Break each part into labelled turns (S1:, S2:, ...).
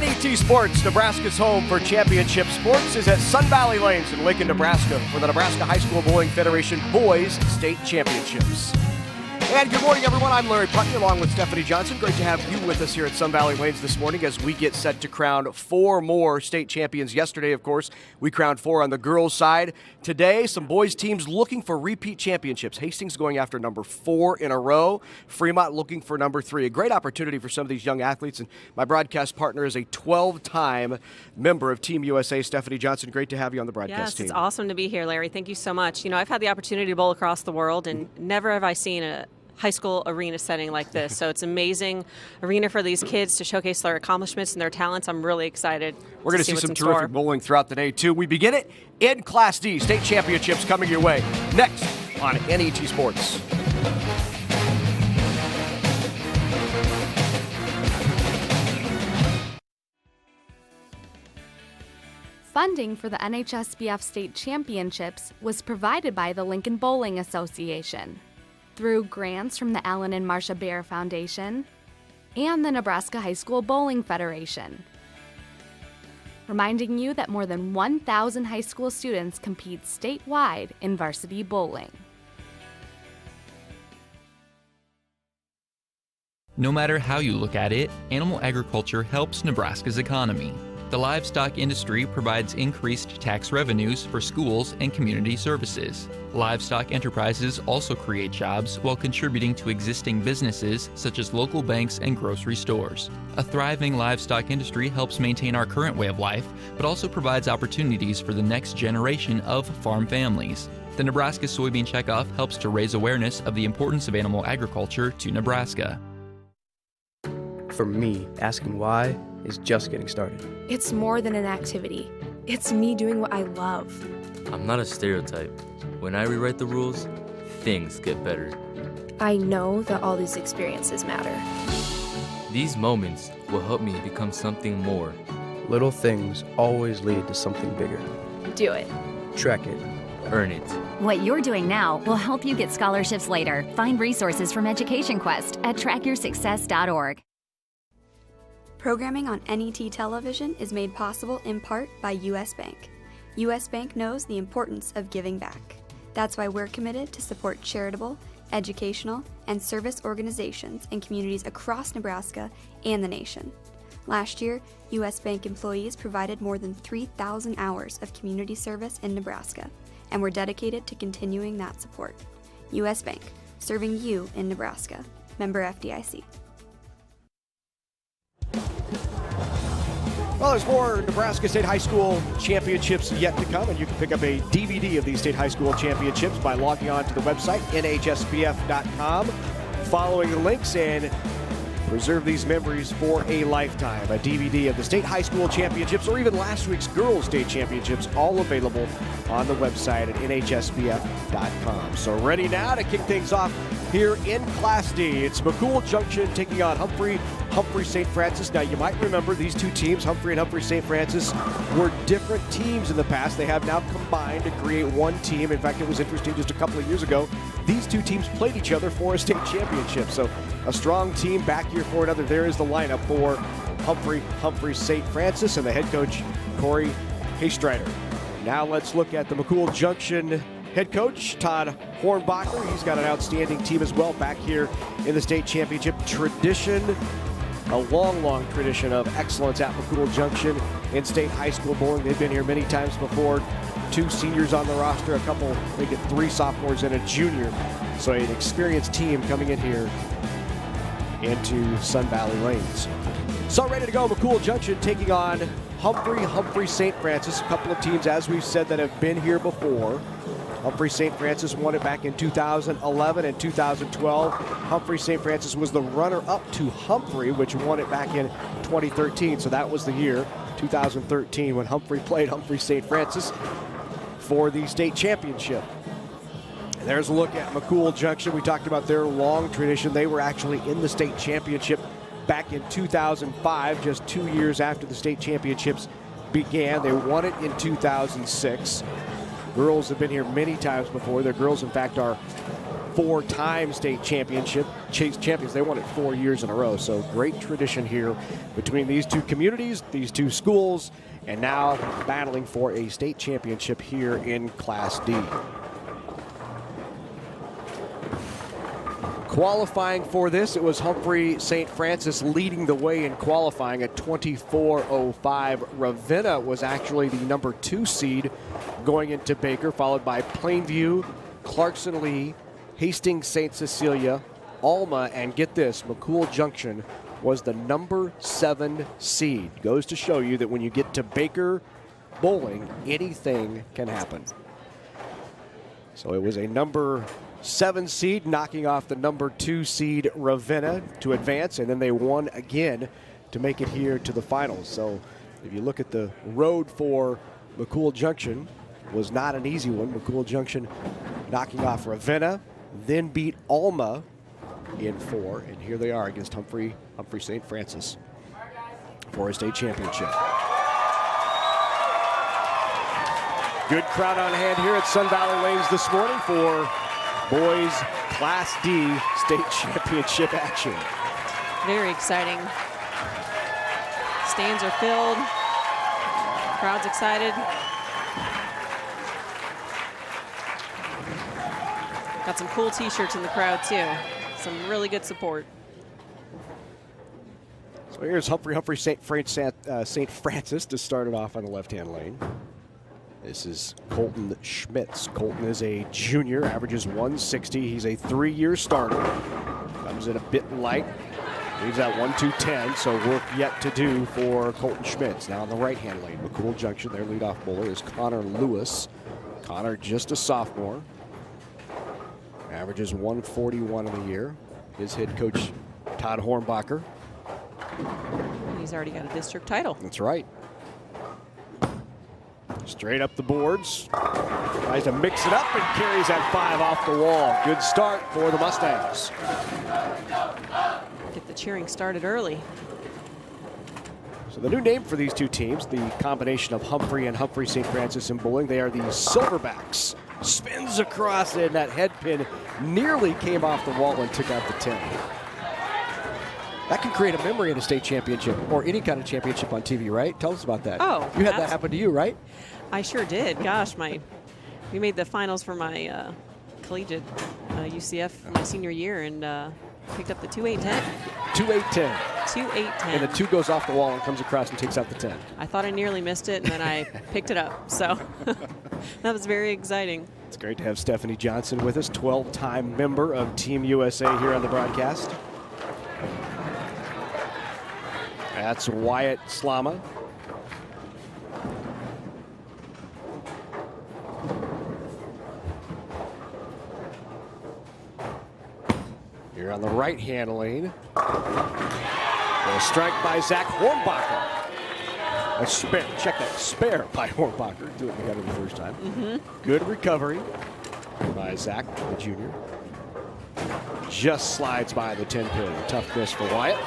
S1: NET Sports, Nebraska's home for championship sports, is at Sun Valley Lanes in Lincoln, Nebraska for the Nebraska High School Bowling Federation Boys State Championships. And good morning, everyone. I'm Larry Putney along with Stephanie Johnson. Great to have you with us here at Sun Valley Lanes this morning as we get set to crown 4 more state champions. Yesterday, of course, we crowned 4 on the girls' side. Today, some boys teams looking for repeat championships. Hastings going after number 4 in a row. Fremont looking for number 3. A great opportunity for some of these young athletes. And my broadcast partner is a 12-time member of Team USA, Stephanie Johnson. Great to have you on the broadcast team.
S2: Yes, it's awesome to be here, Larry. Thank you so much. You know, I've had the opportunity to bowl across the world, and never have I seen a high school arena setting like this. So it's amazing arena for these kids to showcase their accomplishments and their talents. I'm really excited.
S1: We're going to see some terrific bowling throughout the day, too. We begin it in Class D. State championships coming your way next on NET Sports.
S3: Funding for the NHSBF State Championships was provided by the Lincoln Bowling Association through grants from the Alan and Marcia Baer Foundation and the Nebraska High School Bowling Federation. Reminding you that more than 1,000 high school students compete statewide in varsity bowling.
S4: No matter how you look at it, animal agriculture helps Nebraska's economy. The livestock industry provides increased tax revenues for schools and community services. Livestock enterprises also create jobs while contributing to existing businesses such as local banks and grocery stores. A thriving livestock industry helps maintain our current way of life, but also provides opportunities for the next generation of farm families. The Nebraska Soybean Checkoff helps to raise awareness of the importance of animal agriculture to Nebraska.
S5: For me, asking why is just getting started.
S6: It's more than an activity. It's me doing what I love.
S7: I'm not a stereotype. When I rewrite the rules, things get better.
S6: I know that all these experiences matter.
S7: These moments will help me become something more.
S5: Little things always lead to something bigger.
S6: Do it.
S5: Trek it.
S7: Earn it.
S8: What you're doing now will help you get scholarships later. Find resources from Education Quest at trackyoursuccess.org.
S9: Programming on NET television is made possible in part by U.S. Bank. U.S. Bank knows the importance of giving back. That's why we're committed to support charitable, educational, and service organizations in communities across Nebraska and the nation. Last year, U.S. Bank employees provided more than 3,000 hours of community service in Nebraska, and we're dedicated to continuing that support. U.S. Bank, serving you in Nebraska. Member FDIC.
S1: Well, there's more Nebraska State High School Championships yet to come, and you can pick up a DVD of these State High School Championships by logging on to the website, NHSBF.com, following the links, and preserve these memories for a lifetime. A DVD of the State High School Championships, or even last week's Girls State Championships, all available on the website at NHSBF.com. So ready now to kick things off here in Class D. It's McCool Junction taking on Humphrey St. Francis. Now, you might remember these two teams, Humphrey and Humphrey St. Francis, were different teams in the past. They have now combined to create one team. In fact, it was interesting just a couple of years ago, these two teams played each other for a state championship. So a strong team back here for another. There is the lineup for Humphrey St. Francis and the head coach, Corey Haystrider. Now let's look at the McCool Junction head coach, Todd Hornbacher. He's got an outstanding team as well back here in the state championship tradition. A long tradition of excellence at McCool Junction in state high school bowling. They've been here many times before. 2 seniors on the roster, a couple, they get 3 sophomores and a junior. So an experienced team coming in here into Sun Valley Lanes. So ready to go, McCool Junction taking on Humphrey St. Francis. A couple of teams, as we've said, that have been here before. Humphrey St. Francis won it back in 2011 and 2012. Humphrey St. Francis was the runner-up to Humphrey, which won it back in 2013. So that was the year, 2013, when Humphrey played Humphrey St. Francis for the state championship. And there's a look at McCool Junction. We talked about their long tradition. They were actually in the state championship back in 2005, just 2 years after the state championships began. They won it in 2006. Girls have been here many times before. Their girls, in fact, are 4-time state champions. They won it 4 years in a row. So great tradition here between these two communities, these two schools, and now battling for a state championship here in Class D. Qualifying for this, it was Humphrey St. Francis leading the way in qualifying at 24:05. Ravenna was actually the number 2 seed going into Baker, followed by Plainview, Clarkson Lee, Hastings St. Cecilia, Alma, and get this, McCool Junction was the number 7 seed. Goes to show you that when you get to Baker bowling, anything can happen. So it was a number 7 seed knocking off the number 2 seed Ravenna to advance, and then they won again to make it here to the finals. So if you look at the road for McCool Junction, was not an easy one. McCool Junction knocking off Ravenna, then beat Alma in 4, and here they are against Humphrey St. Francis for a state championship. Good crowd on hand here at Sun Valley Lanes this morning for boys Class D state championship action.
S2: Very exciting. Stands are filled. Crowd's excited. Got some cool t-shirts in the crowd too. Some really good support.
S1: So here's Humphrey St. Francis to start it off on the left-hand lane. This is Colton Schmitz. Colton is a junior, averages 160. He's a 3-year starter. Comes in a bit light. Leaves that 1-2-10, so work yet to do for Colton Schmitz. Now on the right-hand lane, McCool Junction, their leadoff bowler is Connor Lewis. Connor, just a sophomore. Averages 141 in the year. His head coach, Todd Hornbacher.
S2: He's already got a district title.
S1: That's right. Straight up the boards. Tries to mix it up and carries that 5 off the wall. Good start for the Mustangs.
S2: Get the cheering started early.
S1: So the new name for these two teams, the combination of Humphrey and Humphrey St. Francis in bowling, they are the Silverbacks. Spins across it, and that head pin nearly came off the wall and took out the 10. That can create a memory in a state championship or any kind of championship on TV, right? Tell us about that.
S2: Oh,
S1: you had that happen to you, right?
S2: I sure did. Gosh, we made the finals for my collegiate UCF my senior year and picked up the 2-8-10.
S1: 2-8-10.
S2: 2-8-10.
S1: And the 2 goes off the wall and comes across and takes out the 10.
S2: I thought I nearly missed it, and then I picked it up. So that was very exciting.
S1: It's great to have Stephanie Johnson with us, 12-time member of Team USA here on the broadcast. That's Wyatt Slama. Here on the right-hand lane. A strike by Zach Hornbacher. A spare, check that, spare by Hornbacher. Do it together the first time. Good recovery by Zach, the junior. Just slides by the 10 pin. Tough miss for Wyatt.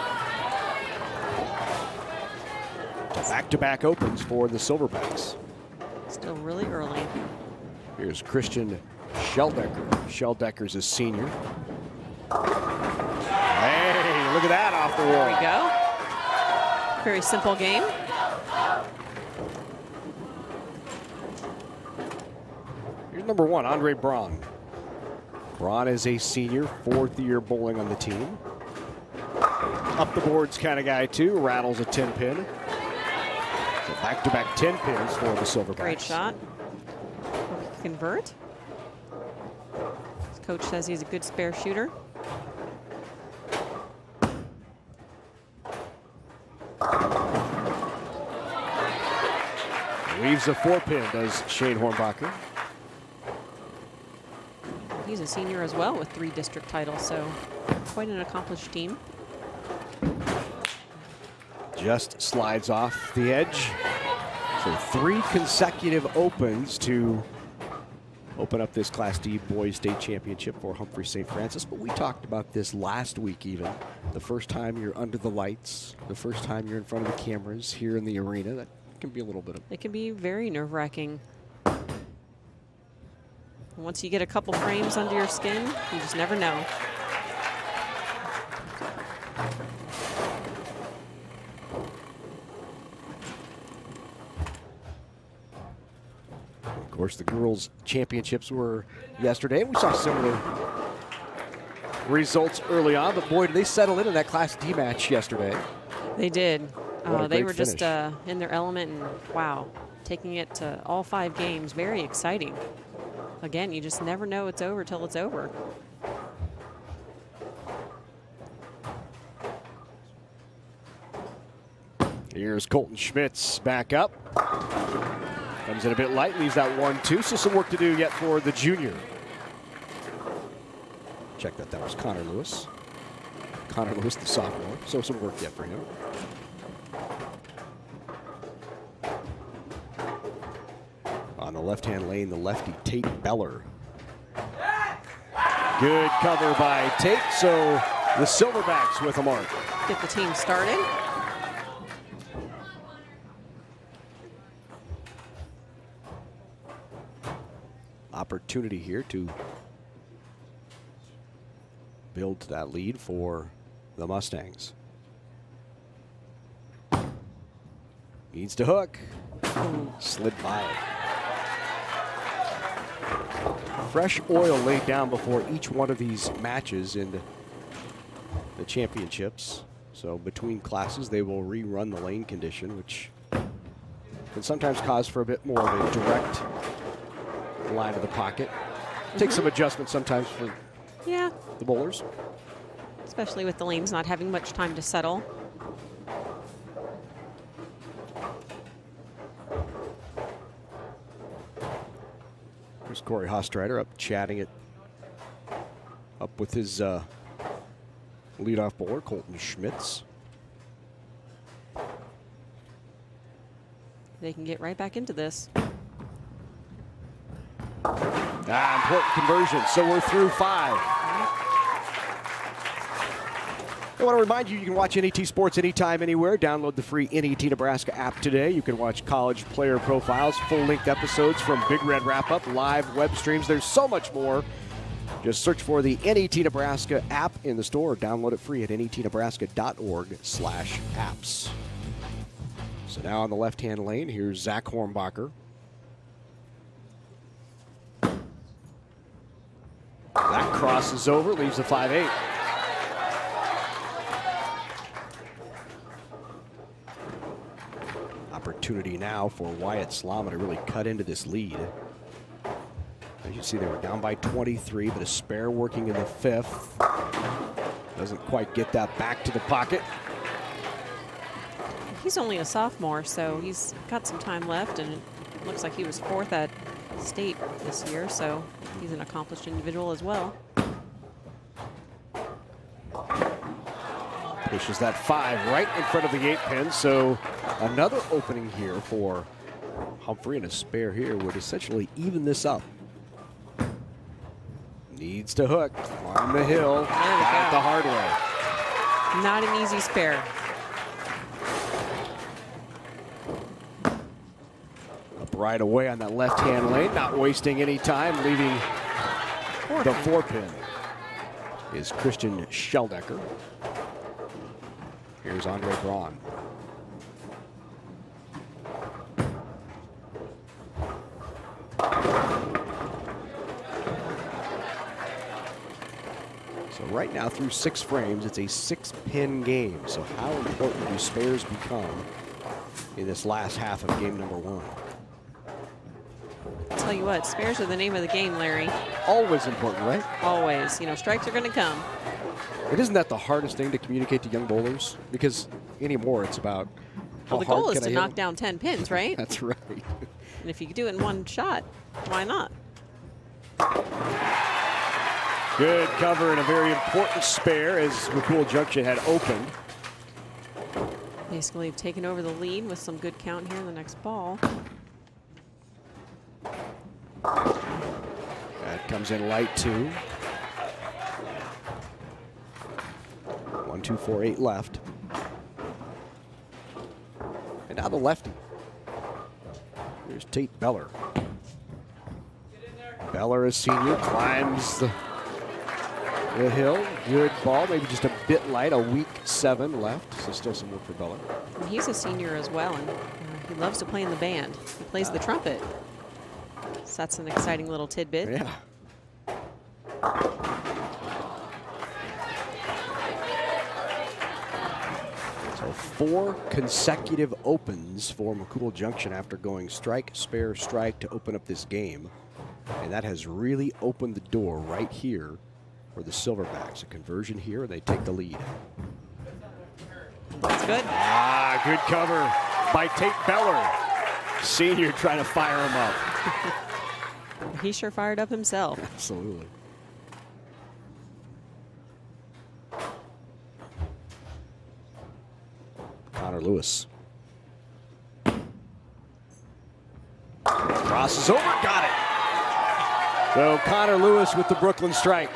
S1: Back-to-back opens for the Silverbacks.
S2: Still really early.
S1: Here's Christian Sheldecker. Sheldecker's a senior. Hey, look at that off the wall.
S2: There we go. Very simple game.
S1: Here's number 1, Andre Braun. Braun is a senior, 4th-year bowling on the team. Up the boards kind of guy, too. Rattles a 10 pin. So back-to-back 10 pins for the Silverbacks.
S2: Great shot. Convert. His coach says he's a good spare shooter.
S1: Leaves a 4-pin, does Shane Hornbacher.
S2: He's a senior as well with 3 district titles, so quite an accomplished team.
S1: Just slides off the edge. So 3 consecutive opens to open up this Class D Boys State Championship for Humphrey St. Francis. But we talked about this last week even. The first time you're under the lights, the first time you're in front of the cameras here in the arena, that can be a little bit of...
S2: It can be very nerve-wracking. Once you get a couple frames under your skin, you just never know.
S1: Of course, the girls' championships were yesterday. We saw similar results early on, but boy, did they settle in that Class D match yesterday.
S2: They did. They were
S1: finish.
S2: just in their element, and wow, taking it to all 5 games. Very exciting. Again, you just never know it's over till it's over.
S1: Here's Colton Schmitz back up. Comes in a bit light, leaves that 1-2, so some work to do yet for the junior. Check that was Connor Lewis. Connor Lewis, the sophomore, so some work yet for him. On the left-hand lane, the lefty Tate Beller. Good cover by Tate, so the Silverbacks with a mark.
S2: Get the team started.
S1: Opportunity here to build to that lead for the Mustangs. Needs to hook. Slid by it. Fresh oil laid down before each one of these matches in the championships. So between classes, they will rerun the lane condition, which can sometimes cause for a bit more of a direct line of the pocket. Takes some adjustment sometimes for the bowlers.
S2: Especially with the lanes not having much time to settle.
S1: There's Corey Hostreiter up chatting it up with his leadoff bowler, Colton Schmitz.
S2: They can get right back into this.
S1: Important conversion, so we're through 5. I want to remind you, you can watch NET Sports anytime, anywhere. Download the free NET Nebraska app today. You can watch college player profiles, full-length episodes from Big Red Wrap-Up, live web streams. There's so much more. Just search for the NET Nebraska app in the store. Download it free at netnebraska.org/apps. So now on the left-hand lane, here's Zach Hornbacher. That crosses over, leaves the 5-8. Opportunity now for Wyatt Slama to really cut into this lead. As you see, they were down by 23, but a spare working in the 5th. Doesn't quite get that back to the pocket.
S2: He's only a sophomore, so he's got some time left, and it looks like he was 4th at state this year, so he's an accomplished individual as well.
S1: Pushes that 5 right in front of the 8 pin, so another opening here for Humphrey, and a spare here would essentially even this up. Needs to hook, climb the hill, got it the hard way.
S2: Not an easy spare.
S1: Up right away on that left-hand lane, not wasting any time, leaving the 4 pin is Christian Sheldecker. Here's Andre Braun. So right now through 6 frames, it's a 6-pin game. So how important do spares become in this last half of game number 1?
S2: I'll tell you what, spares are the name of the game, Larry.
S1: Always important, right?
S2: Always. You know, strikes are going to come.
S1: It isn't that the hardest thing to communicate to young bowlers? Because anymore it's about how
S2: Well, the
S1: hard
S2: goal is
S1: can I
S2: to
S1: hit
S2: knock
S1: them?
S2: down 10 pins, right?
S1: That's right.
S2: And if you can do it in one shot, why not?
S1: Good cover and a very important spare as McCool Junction had opened.
S2: Basically, have taken over the lead with some good count here in the next ball.
S1: That comes in light 2. 1, 2, 4, 8 left. And now the lefty. Here's Tate Beller. Beller, a senior, climbs the hill. Good ball, maybe just a bit light. A weak 7 left, so still some work for Beller.
S2: And he's a senior as well, and he loves to play in the band. He plays the trumpet. So that's an exciting little tidbit.
S1: Yeah. So 4 consecutive opens for McCool Junction after going strike, spare, strike to open up this game. And that has really opened the door right here for the Silverbacks. A conversion here, and they take the lead.
S2: That's good.
S1: Ah, good cover by Tate Beller. Senior trying to fire him up.
S2: He sure fired up himself.
S1: Absolutely. Connor Lewis. Crosses over, got it. So Connor Lewis with the Brooklyn strike.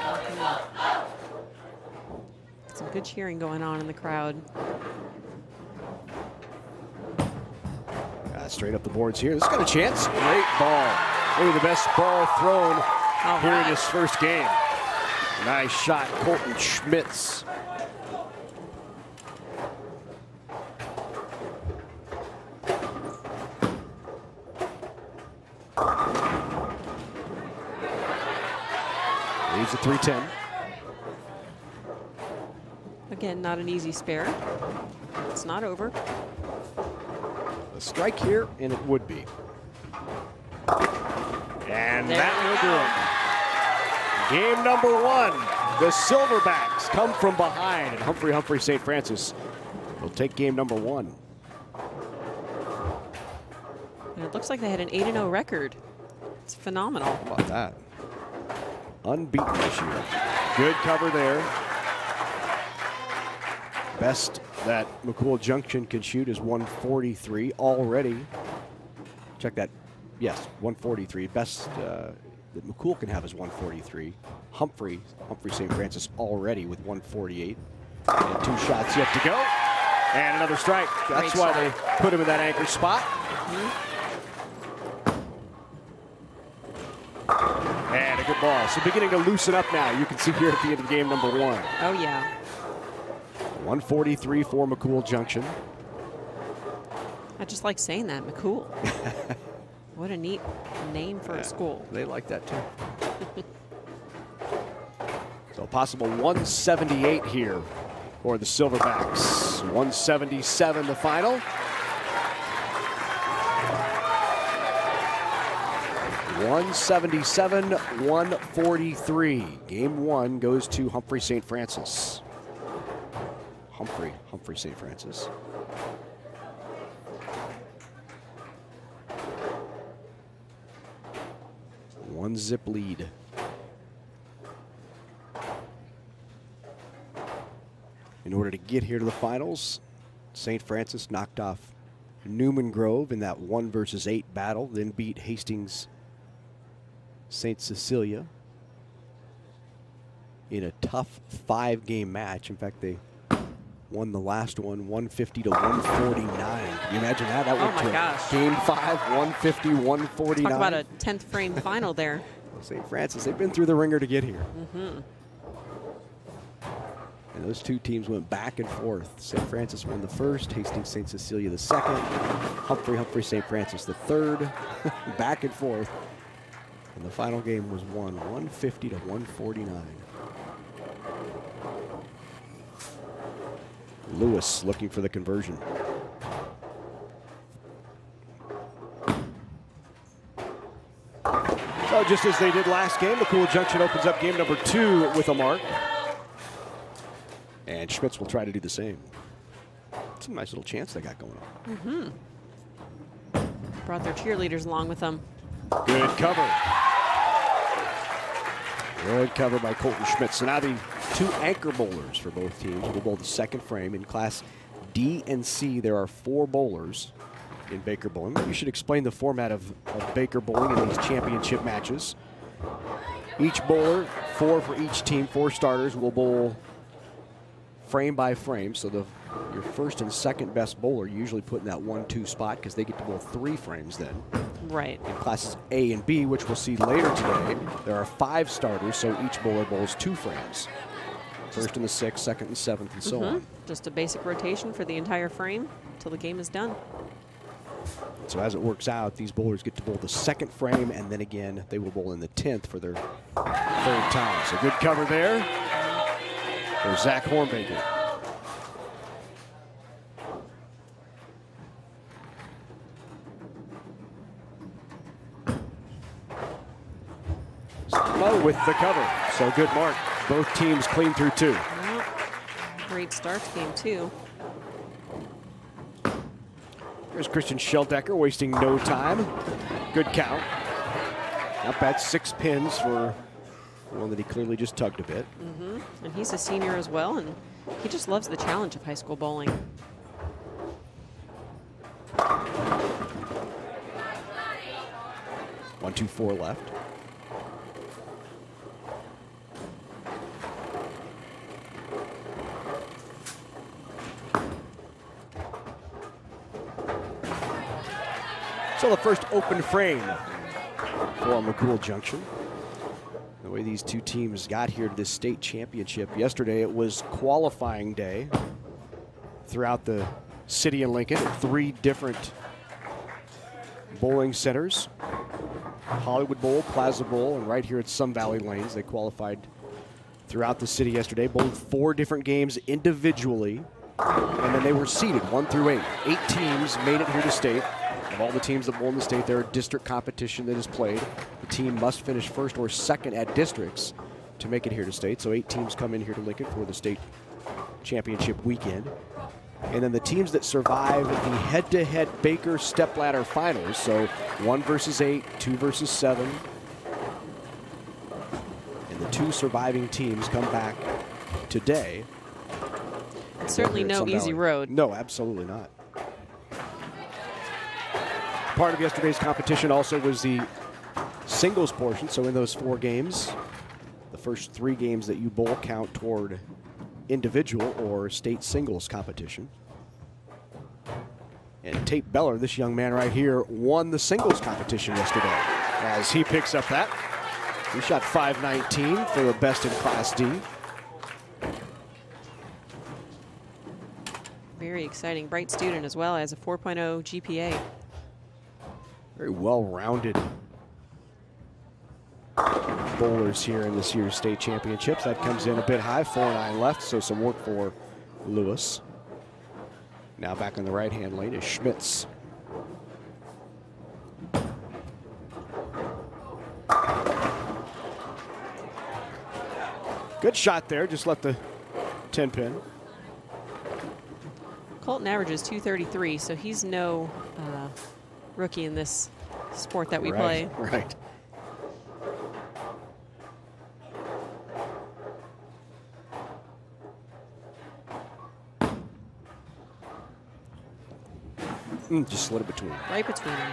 S2: Some good cheering going on in the crowd.
S1: Straight up the boards here. This got a chance. Great ball. Maybe the best ball thrown here in this first game. Nice shot, Colton Schmitz. Leads at 3-10.
S2: Again, not an easy spare. It's not over.
S1: A strike here, and it would be. And
S2: there
S1: that will do it. Game number 1. The Silverbacks come from behind, and Humphrey St. Francis will take game number 1.
S2: And it looks like they had an 8-0 record. It's phenomenal.
S1: How about that? Unbeaten this year. Good cover there. Best that McCool Junction can shoot is 143 already. Check that. Yes, 143. Best that McCool can have is 143. Humphrey St. Francis already with 148. And 2 shots yet to go. And another strike. That's why they put him in that anchor spot. And a good ball. So beginning to loosen up now. You can see here at the end of game number 1.
S2: Oh, yeah.
S1: 143 for McCool Junction.
S2: I just like saying that, McCool. What a neat name for a school.
S1: They like that too. So a possible 178 here for the Silverbacks. 177 the final. 177, 143. Game 1 goes to Humphrey St. Francis. Humphrey St. Francis. One zip lead. In order to get here to the finals, St. Francis knocked off Newman Grove in that 1 versus 8 battle, then beat Hastings St. Cecilia in a tough 5-game match. In fact, they won the last one 150 to 149. Can you imagine that? That went to game 5, 150, 149.
S2: Talk about a 10th frame final there.
S1: St. Francis, they've been through the ringer to get here. And those 2 teams went back and forth. St. Francis won the first, Hastings St. Cecilia the second, Humphrey St. Francis the third. Back and forth. And the final game was won 150 to 149. Lewis looking for the conversion. So just as they did last game, McCool Junction opens up game number 2 with a mark. And Schmitz will try to do the same. It's a nice little chance they got going on.
S2: Brought their cheerleaders along with them.
S1: Good cover. Good cover by Colton Schmitz. So now the 2 anchor bowlers for both teams will bowl the second frame. In Class D and C, there are 4 bowlers in Baker Bowling. You should explain the format of Baker Bowling in these championship matches. Each bowler, 4 for each team, 4 starters, will bowl frame by frame. So your first and second best bowler usually put in that 1-2 spot because they get to bowl 3 frames then.
S2: Right.
S1: In classes A and B, which we'll see later today, there are 5 starters, so each bowler bowls 2 frames. First and the 6th, second and 7th, and so on.
S2: Just a basic rotation for the entire frame until the game is done.
S1: So as it works out, these bowlers get to bowl the 2nd frame, and then again, they will bowl in the 10th for their 3rd time. So good cover there for Zach Hornbaker. Low with the cover. So good mark. Both teams clean through 2.
S2: Well, great start to game 2.
S1: There's Christian Sheldecker wasting no time. Good count. Not bad, 6 pins for one that he clearly just tugged a bit.
S2: And he's a senior as well, and he just loves the challenge of high school bowling.
S1: 1-2-4 left. So the first open frame for McCool Junction. The way these two teams got here to this state championship yesterday, it was qualifying day throughout the city of Lincoln at 3 different bowling centers. Hollywood Bowl, Plaza Bowl, and right here at Sun Valley Lanes. They qualified throughout the city yesterday, bowled 4 different games individually, and then they were seeded 1 through 8. 8 teams made it here to state. Of all the teams that bowl in the state, there are district competition that is played. The team must finish 1st or 2nd at districts to make it here to state. So 8 teams come in here to Lincoln for the state championship weekend. And then the teams that survive the head-to-head Baker stepladder finals, so 1 versus 8, 2 versus 7. And the 2 surviving teams come back today.
S2: It's certainly no easy road.
S1: No, absolutely not. Part of yesterday's competition also was the singles portion. So in those 4 games, the first 3 games that you bowl count toward individual or state singles competition. And Tate Beller, this young man right here, won the singles competition yesterday as he picks up that. He shot .519 for the best in Class D.
S2: Very exciting. Bright student as well, as a 4.0 GPA.
S1: Very well-rounded bowlers here in this year's state championships. That comes in a bit high, 4-9 left, so some work for Lewis. Now back in the right-hand lane is Schmitz. Good shot there, just left the 10 pin.
S2: Colton averages 233, so he's no rookie in this sport that we play.
S1: Right. Just slid it between.
S2: Right between them.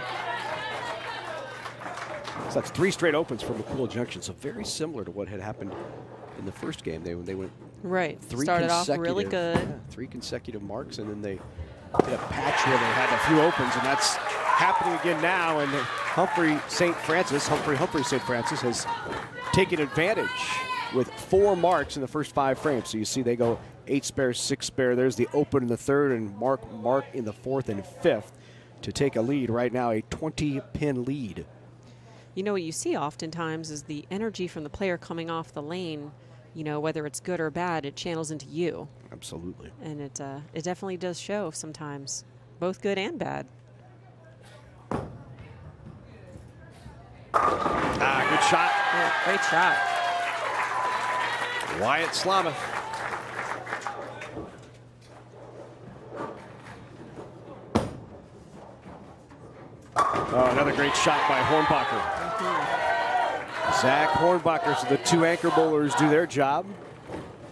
S1: So that's 3 straight opens for McCool Junction. So very similar to what had happened in the first game. They went
S2: right.
S1: 3
S2: started off really good.
S1: Yeah, 3 consecutive marks, and then they hit a patch where they had a few opens, and that's happening again now. And Humphrey St. Francis has taken advantage with 4 marks in the first 5 frames. So you see they go 8 spare, 6 spare. There's the open in the 3rd, and mark in the 4th and 5th to take a lead. Right now, a 20-pin lead.
S2: You know, what you see oftentimes is the energy from the player coming off the lane, you know, whether it's good or bad, it channels into you.
S1: Absolutely.
S2: And it definitely does show sometimes, both good and bad.
S1: Good shot.
S2: Yeah, great shot.
S1: Wyatt Slama. Oh, another great shot by Hornbacher. Zach Hornbacher, so the 2 anchor bowlers do their job.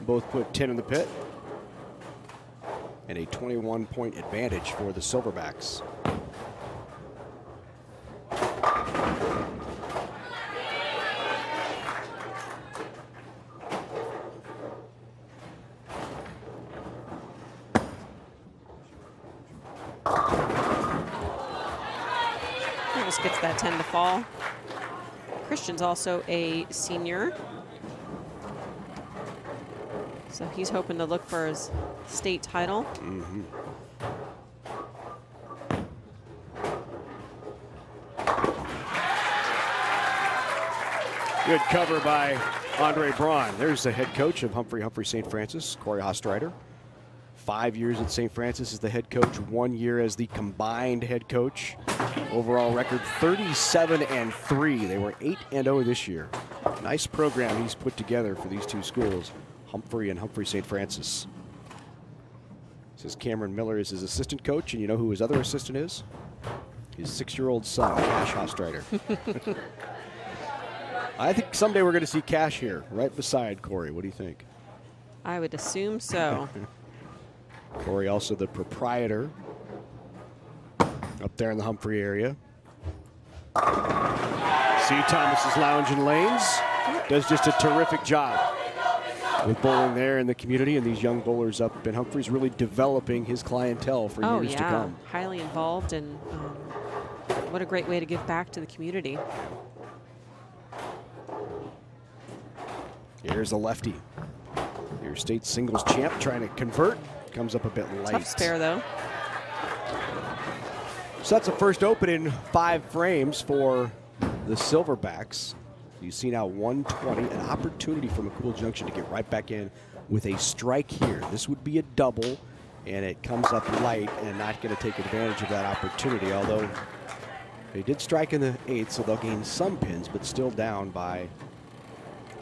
S1: Both put 10 in the pit. And a 21-point advantage for the Silverbacks.
S2: just gets that 10 to fall. Christian's also a senior. So he's hoping to look for his state title.
S1: Mm-hmm. Good cover by Andre Braun. There's the head coach of Humphrey St. Francis, Corey Hostreiter. 5 years at St. Francis as the head coach, 1 year as the combined head coach. Overall record 37-3. They were 8-0 this year. Nice program he's put together for these two schools, Humphrey and Humphrey St. Francis. Says Cameron Miller is his assistant coach, and you know who his other assistant is? His 6-year-old son, Cash Hostreiter. I think someday we're going to see Cash here, right beside Corey. What do you think?
S2: I would assume so.
S1: Corey also the proprietor up there in the Humphrey area. C. Thomas's Lounge and Lanes does just a terrific job with bowling there in the community, and these young bowlers up in Humphrey's really developing his clientele for years to come.
S2: Highly involved, and what a great way to give back to the community.
S1: Here's a lefty. Your state singles champ trying to convert. Comes up a bit light.
S2: Tough spare, though.
S1: So that's a first open in 5 frames for the Silverbacks. You see now 120, an opportunity from McCool Junction to get right back in with a strike here. This would be a double, and it comes up light and not going to take advantage of that opportunity, although they did strike in the 8th, so they'll gain some pins, but still down by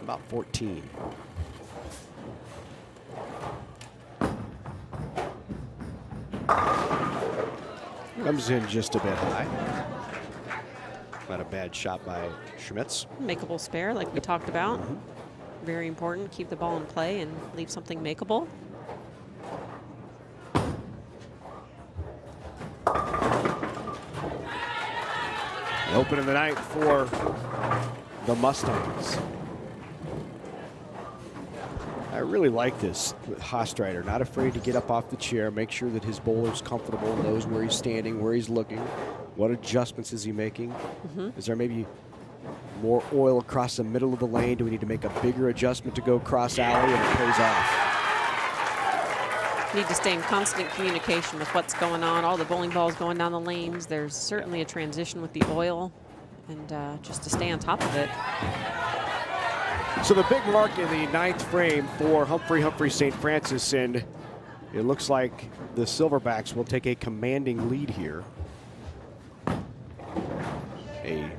S1: about 14. Comes in just a bit high. Not a bad shot by Schmitz.
S2: Makeable spare, like we talked about. Very important. Keep the ball in play and leave something makeable.
S1: The open of the night for the Mustangs. I really like this with Hostreiter, not afraid to get up off the chair, make sure that his bowler's comfortable, knows where he's standing, where he's looking, what adjustments is he making. Is there maybe more oil across the middle of the lane? Do we need to make a bigger adjustment to go cross alley, and it pays off?
S2: Need to stay in constant communication with what's going on, all the bowling balls going down the lanes. There's certainly a transition with the oil, and just to stay on top of it.
S1: So the big mark in the 9th frame for Humphrey St. Francis, and it looks like the Silverbacks will take a commanding lead here. A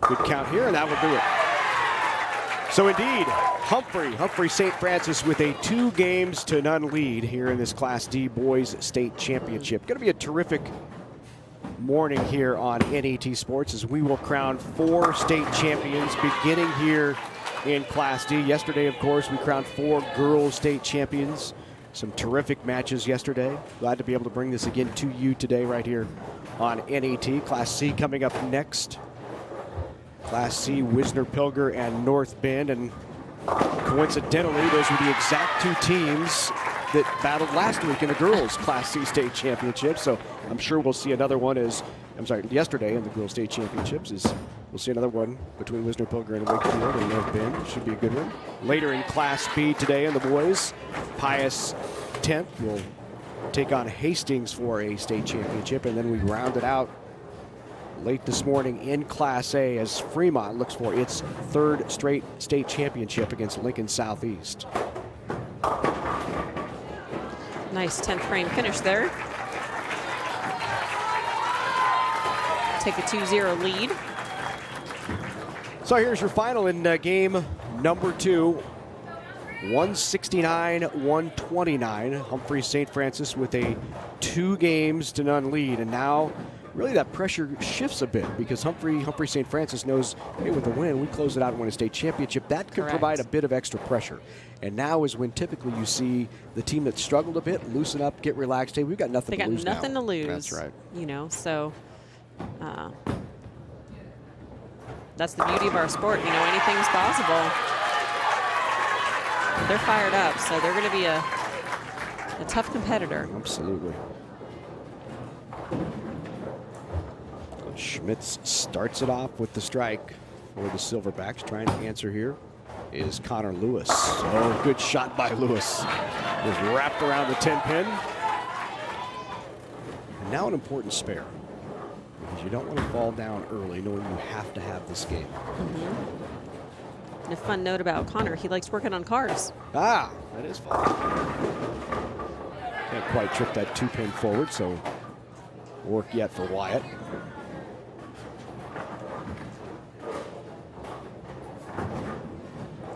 S1: good count here, and that will do it. So indeed, Humphrey St. Francis with a 2-0 lead here in this Class D Boys State Championship. Going to be a terrific morning here on NET Sports as we will crown 4 state champions beginning here in Class D. Yesterday, of course, we crowned 4 girls state champions. Some terrific matches yesterday. Glad to be able to bring this again to you today right here on NET. Class C coming up next. Class C, Wisner Pilger and North Bend. And coincidentally, those were the exact 2 teams that battled last week in the girls Class C state championship. So I'm sure we'll see another one yesterday in the girls state championships we'll see another one between Wisner Pilger and Wakefield and North Bend. Should be a good one. Later in Class B today in the boys, Pius 10th will take on Hastings for a state championship, and then we round it out late this morning in Class A as Fremont looks for its 3rd straight state championship against Lincoln Southeast.
S2: Nice 10th frame finish there. Take a 2-0 lead.
S1: So here's your final in game number 2. 169-129. Humphrey St. Francis with a 2-0 lead. And now really that pressure shifts a bit because Humphrey St. Francis knows, hey, with the win, we close it out and win a state championship. That could provide a bit of extra pressure. And now is when typically you see the team that struggled a bit loosen up, get relaxed. Hey, we've got nothing to lose now.
S2: They got nothing to lose.
S1: That's right.
S2: You know, so that's the beauty of our sport. You know, anything's possible. They're fired up, so they're going to be a tough competitor.
S1: Absolutely. Schmitz starts it off with the strike for the Silverbacks. Trying to answer here is Connor Lewis. Oh, good shot by Lewis. Was wrapped around the 10-pin. And now an important spare, because you don't want to fall down early knowing you have to have this game.
S2: And a fun note about Connor, he likes working on cars.
S1: Ah, that is fun. Can't quite trip that 2-pin forward, so work yet for Wyatt.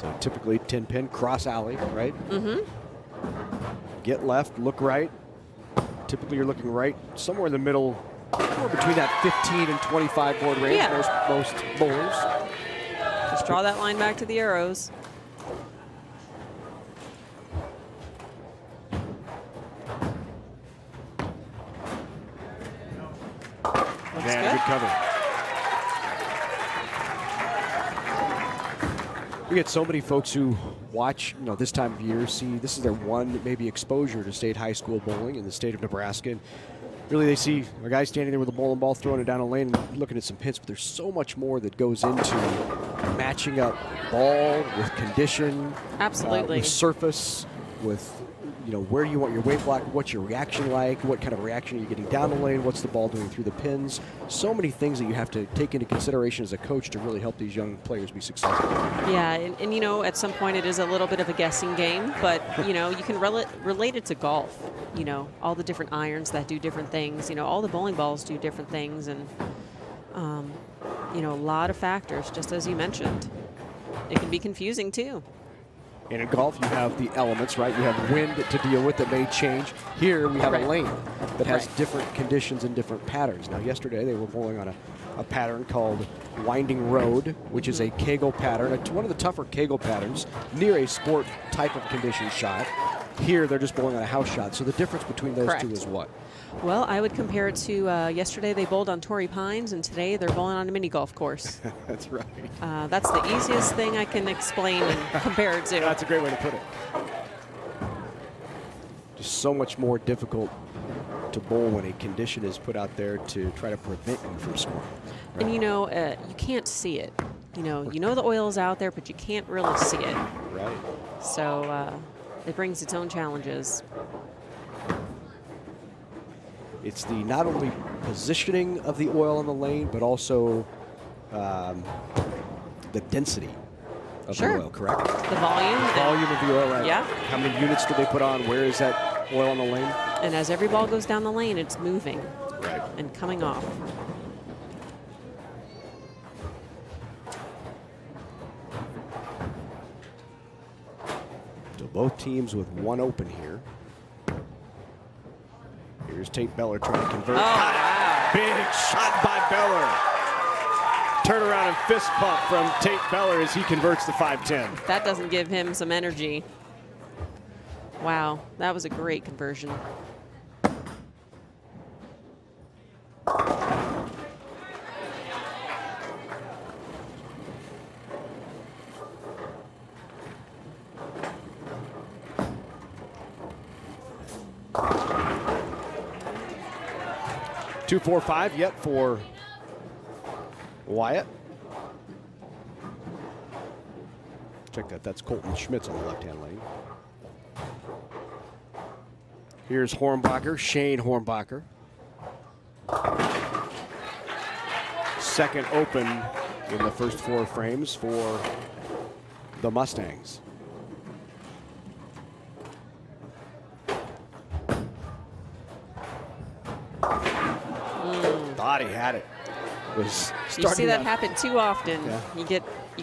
S1: So typically 10-pin cross alley, right? Get left, look right. Typically you're looking right, somewhere in the middle, somewhere between that 15 and 25 board range, most bowlers.
S2: Just draw that line back to the arrows.
S1: Good cover. We get so many folks who watch, this time of year, see this is their one maybe exposure to state high school bowling in the state of Nebraska. And really, they see a guy standing there with a bowling ball, throwing it down a lane, and looking at some pins. But there's so much more that goes into matching up ball with condition,
S2: absolutely,
S1: with surface, with where you want your weight block, what's your reaction like, what kind of reaction are you getting down the lane, what's the ball doing through the pins. So many things that you have to take into consideration as a coach to really help these young players be successful.
S2: Yeah, and at some point it is a little bit of a guessing game, but you can relate it to golf. All the different irons that do different things, all the bowling balls do different things, and a lot of factors, just as you mentioned. It can be confusing too.
S1: And in golf, you have the elements, right? You have wind to deal with that may change. Here, we have a lane that has different conditions and different patterns. Now, yesterday, they were bowling on a pattern called Winding Road, which is a Kegel pattern. It's one of the tougher Kegel patterns, near a sport type of condition shot. Here, they're just bowling on a house shot. So the difference between those two is what?
S2: Well, I would compare it to yesterday they bowled on Torrey Pines, and today they're bowling on a mini golf course.
S1: That's right.
S2: That's the easiest thing I can explain and compare it to.
S1: That's a great way to put it. Just so much more difficult to bowl when a condition is put out there to try to prevent you from scoring. Right?
S2: And you can't see it. You know the oil is out there, but you can't really see it.
S1: Right.
S2: So it brings its own challenges.
S1: It's the not only positioning of the oil in the lane, but also the density of the oil, correct?
S2: The volume.
S1: The volume of the oil, right?
S2: Yeah.
S1: How many units do they put on? Where is that oil on the lane?
S2: And as every ball goes down the lane, it's moving and coming off.
S1: So both teams with one open here. Here's Tate Beller trying to convert.
S2: Oh, wow.
S1: Big shot by Beller. Turnaround and fist pump from Tate Beller as he converts the 5-10.
S2: That doesn't give him some energy. Wow, that was a great conversion.
S1: Two, 4, 5 yet for Wyatt. Check that. That's Colton Schmitz on the left-hand lane. Here's Hornbacher, Shane Hornbacher. Second open in the first 4 frames for the Mustangs. Thought he had it. Was
S2: you see that happen too often.
S1: Yeah.
S2: You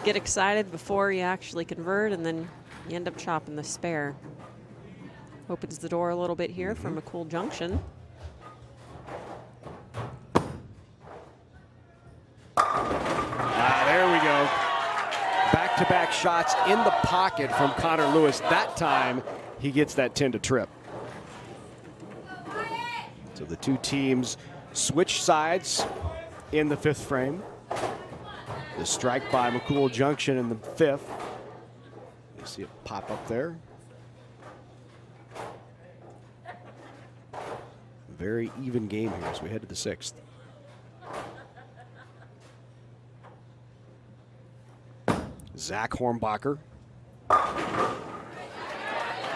S2: get excited before you actually convert, and then you end up chopping the spare. Opens the door a little bit here from McCool Junction.
S1: There we go. Back-to-back shots in the pocket from Connor Lewis. That time, he gets that 10 to trip. So the two teams switch sides in the 5th frame. The strike by McCool Junction in the 5th. You see it pop up there. Very even game here as we head to the 6th. Zach Hornbacher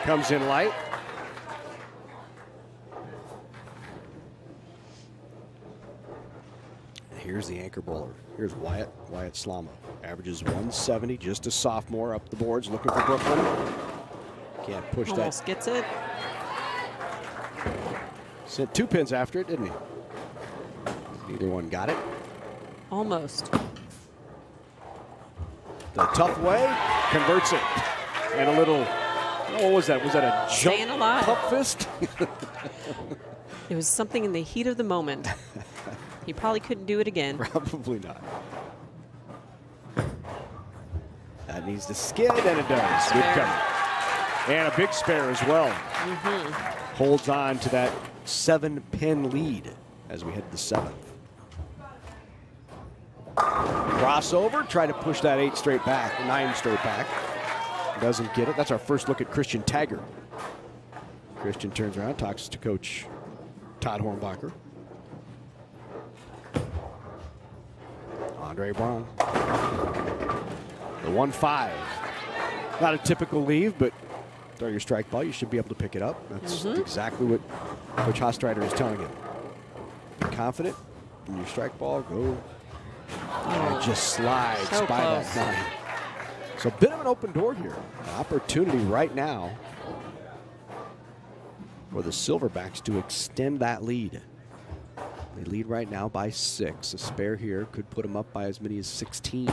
S1: comes in light. Here's the anchor bowler. Here's Wyatt Slama. Averages 170, just a sophomore, up the boards, looking for Brooklyn. Can't push that.
S2: Almost gets it.
S1: Sent 2 pins after it, didn't he? Neither one got it.
S2: Almost.
S1: The tough way, converts it. And a little, what was that? Was that a
S2: Staying
S1: jump
S2: alive.
S1: pump fist?
S2: It was something in the heat of the moment. He probably couldn't do it again.
S1: Probably not. That needs to skid, and it does. Good cover. And a big spare as well. Holds on to that 7-pin lead as we head to the 7th. Crossover, try to push that 8 straight back, 9 straight back. Doesn't get it. That's our first look at Christian Taggart. Christian turns around, talks to Coach Todd Hornbacher. Andre Brown. The 1-5. Not a typical leave, but throw your strike ball, you should be able to pick it up. That's exactly what Coach Hostreiter is telling him. Be confident in your strike ball, go. And it just slides
S2: so
S1: by
S2: close.
S1: that 9. So a bit of an open door here. An opportunity right now for the Silverbacks to extend that lead. They lead right now by 6. A spare here could put them up by as many as 16.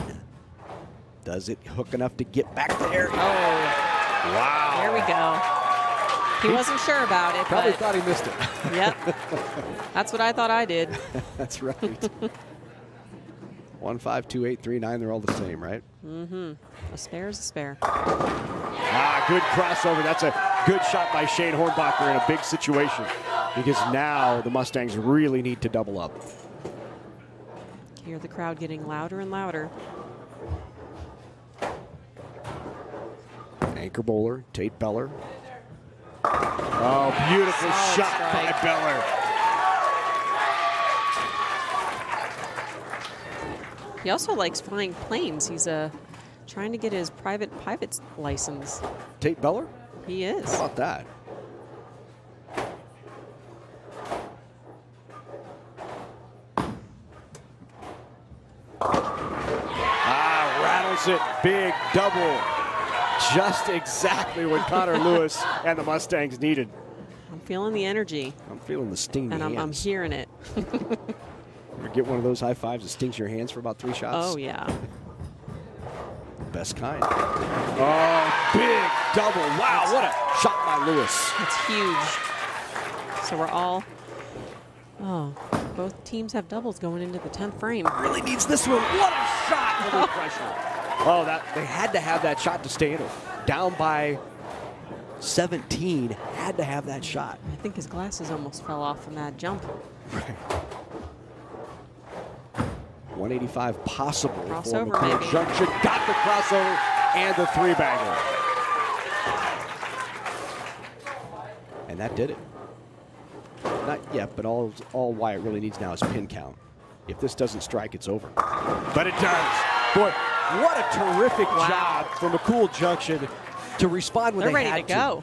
S1: Does it hook enough to get back there?
S2: Oh,
S1: wow.
S2: there we go. He wasn't sure about it,
S1: Probably
S2: but
S1: thought he missed it.
S2: yep. That's what I thought I did.
S1: That's right. 1, 5, 2, 8, 3, 9. They're all the same, right?
S2: A spare is a spare.
S1: Good crossover. That's a good shot by Shane Hornbacher in a big situation, because now the Mustangs really need to double up.
S2: Hear the crowd getting louder and louder.
S1: Anchor bowler, Tate Beller. Oh, beautiful
S2: Solid
S1: shot
S2: strike.
S1: by Beller.
S2: He also likes flying planes. He's trying to get his private pilot's license.
S1: Tate Beller?
S2: He is.
S1: How about that? Rattles it. Big double. Just exactly what Connor Lewis and the Mustangs needed.
S2: I'm feeling the energy,
S1: I'm feeling the sting
S2: and I'm
S1: hands.
S2: hearing it.
S1: You get one of those high fives that stings your hands for about 3 shots?
S2: Oh, yeah.
S1: Best kind. Oh, big double. Wow, what a shot by Lewis.
S2: That's huge. So we're all, both teams have doubles going into the 10th frame.
S1: Really needs this one. What a shot under pressure. Oh, they had to have that shot to stay in it. Down by 17, had to have that shot.
S2: I think his glasses almost fell off from that jump.
S1: Right. 185 possible
S2: Crossover,
S1: for McCool
S2: maybe.
S1: Junction. Got the crossover and the 3-bagger. And that did it. Not yet, but all Wyatt really needs now is pin count. If this doesn't strike, it's over. But it does. Boy, what a terrific job from McCool Junction to respond when
S2: They're
S1: they
S2: ready
S1: had
S2: to go.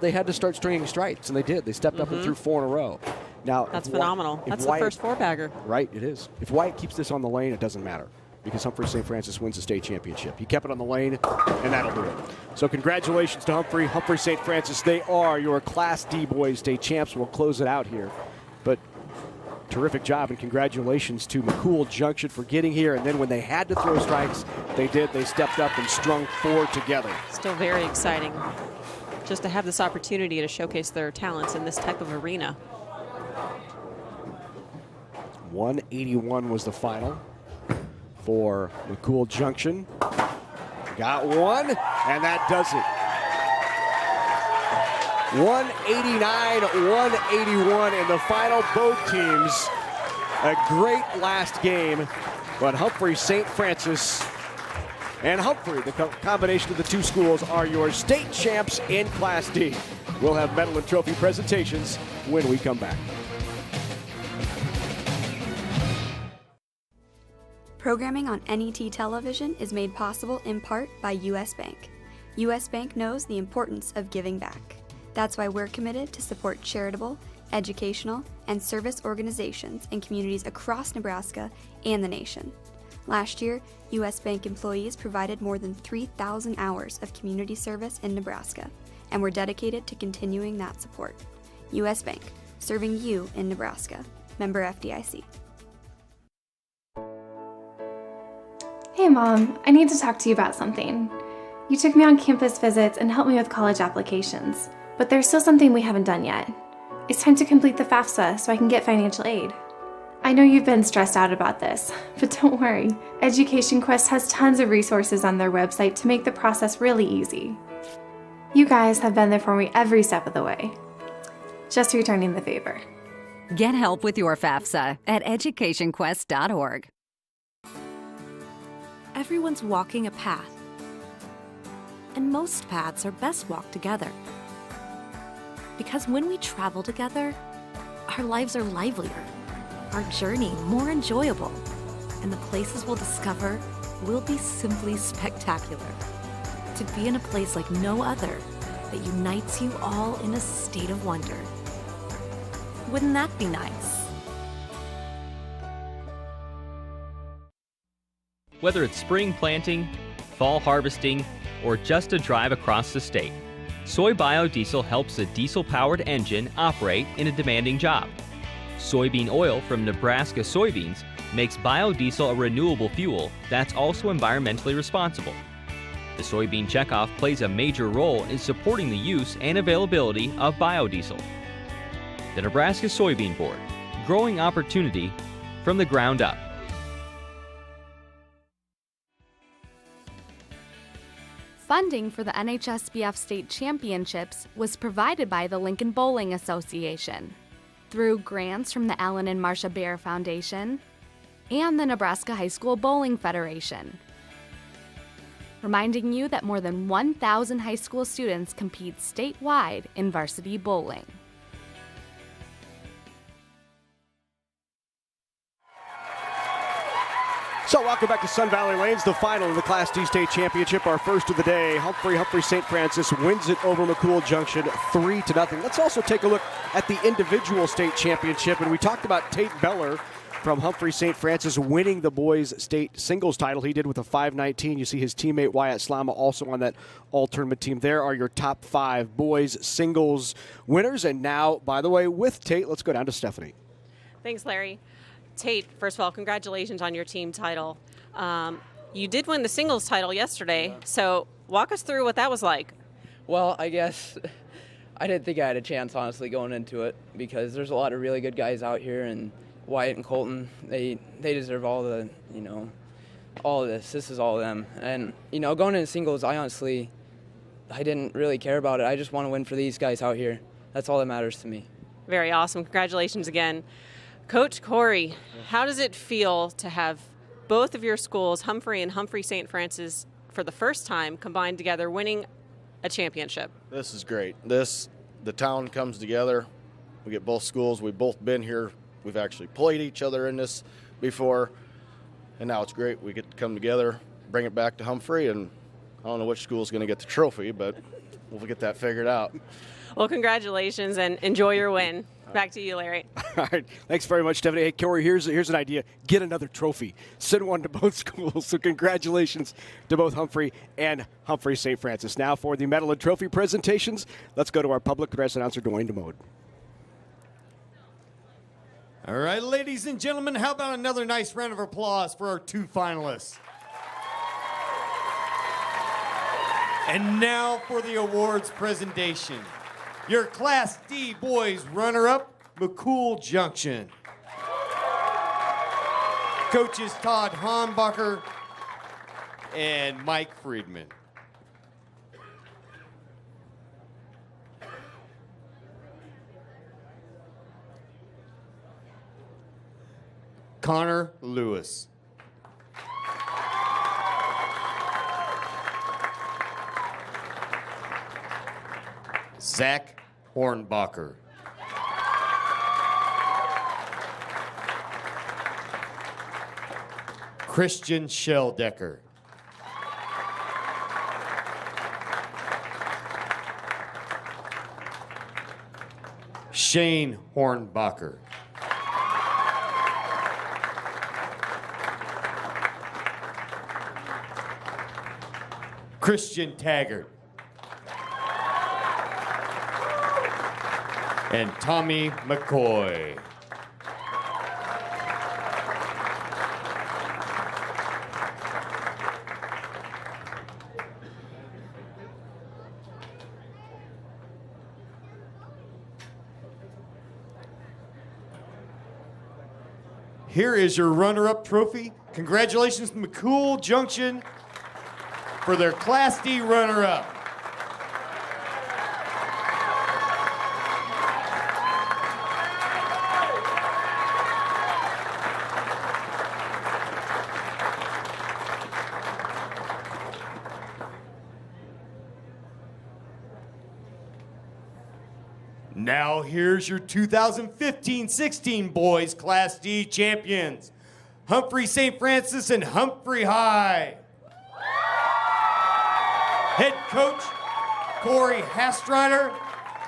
S1: They had to start stringing strikes, and they did. They stepped up and threw 4 in a row. Now,
S2: That's
S1: if
S2: phenomenal.
S1: if
S2: That's
S1: Wyatt-
S2: the first 4-bagger.
S1: Right, it is. If Wyatt keeps this on the lane, it doesn't matter, because Humphrey St. Francis wins the state championship. He kept it on the lane, and that'll do it. So congratulations to Humphrey St. Francis. They are your Class D boys state champs. We'll close it out here. But terrific job, and congratulations to McCool Junction for getting here. And then when they had to throw strikes, they did. They stepped up and strung 4 together.
S2: Still very exciting just to have this opportunity to showcase their talents in this type of arena.
S1: 181 was the final for McCool Junction. Got one, and that does it. 189-181 in the final. Both teams, a great last game, but Humphrey St. Francis and Humphrey, the combination of the two schools, are your state champs in Class D. We'll have medal and trophy presentations when we come back.
S9: Programming on NET television is made possible in part by U.S. Bank. U.S. Bank knows the importance of giving back. That's why we're committed to support charitable, educational, and service organizations in communities across Nebraska and the nation. Last year, U.S. Bank employees provided more than 3,000 hours of community service in Nebraska, and we're dedicated to continuing that support. U.S. Bank, serving you in Nebraska. Member FDIC.
S10: Hey Mom, I need to talk to you about something. You took me on campus visits and helped me with college applications, but there's still something we haven't done yet. It's time to complete the FAFSA so I can get financial aid. I know you've been stressed out about this, but don't worry. Education Quest has tons of resources on their website to make the process really easy. You guys have been there for me every step of the way. Just returning the favor.
S8: Get help with your FAFSA at educationquest.org.
S11: Everyone's walking a path, and most paths are best walked together. Because when we travel together, our lives are livelier, our journey more enjoyable, and the places we'll discover will be simply spectacular. To be in a place like no other that unites you all in a state of wonder. Wouldn't that be nice?
S12: Whether it's spring planting, fall harvesting, or just a drive across the state, soy biodiesel helps a diesel-powered engine operate in a demanding job. Soybean oil from Nebraska soybeans makes biodiesel a renewable fuel that's also environmentally responsible. The soybean checkoff plays a major role in supporting the use and availability of biodiesel. The Nebraska Soybean Board, growing opportunity from the ground up.
S3: Funding for the NHSBF State Championships was provided by the Lincoln Bowling Association through grants from the Alan and Marcia Bear Foundation and the Nebraska High School Bowling Federation. Reminding you that more than 1,000 high school students compete statewide in varsity bowling.
S1: So welcome back to Sun Valley Lanes, the final of the Class D State Championship, our first of the day. Humphrey St. Francis wins it over McCool Junction 3-0. Let's also take a look at the individual state championship, and we talked about Tate Beller from Humphrey St. Francis winning the boys state singles title. He did with a 5:19. You see his teammate Wyatt Slama also on that all-tournament team. There are your top 5 boys singles winners. And now, by the way, with Tate, let's go down to Stephanie.
S2: Thanks, Larry. Tate, first of all, congratulations on your team title. You did win the singles title yesterday, so walk us through what that was like.
S5: Well, I guess I didn't think I had a chance, honestly, going into it, because there's a lot of really good guys out here, and Wyatt and Colton, they deserve all the, all of this. This is all of them. And, going into singles, I didn't really care about it. I just want to win for these guys out here. That's all that matters to me.
S2: Very awesome. Congratulations again. Coach Corey, how does it feel to have both of your schools, Humphrey and Humphrey St. Francis, for the first time combined together, winning a championship?
S13: This is great. The town comes together. We get both schools. We've both been here. We've actually played each other in this before, and now it's great. We get to come together, bring it back to Humphrey, and I don't know which school is going to get the trophy, but we'll get that figured out.
S2: Well, congratulations, and enjoy your win. Back to you, Larry.
S1: All right. Thanks very much, Stephanie. Hey, Corey, here's an idea. Get another trophy. Send one to both schools. So congratulations to both Humphrey and Humphrey St. Francis. Now for the medal and trophy presentations, let's go to our public address announcer, Dwayne DeMode.
S14: All right, ladies and gentlemen, how about another nice round of applause for our 2 finalists? And now for the awards presentation. Your Class D boys runner-up, McCool Junction. Coaches Todd Hornbacher and Mike Friedman. Connor Lewis. Zach Hornbacher. Christian Shelldecker. Shane Hornbacher. Christian Taggart. And Tommy McCoy. Here is your runner-up trophy. Congratulations to McCool Junction for their Class D runner-up. Now here's your 2015-16 boys Class D champions, Humphrey St. Francis and Humphrey High. Head coach Corey Hastreiter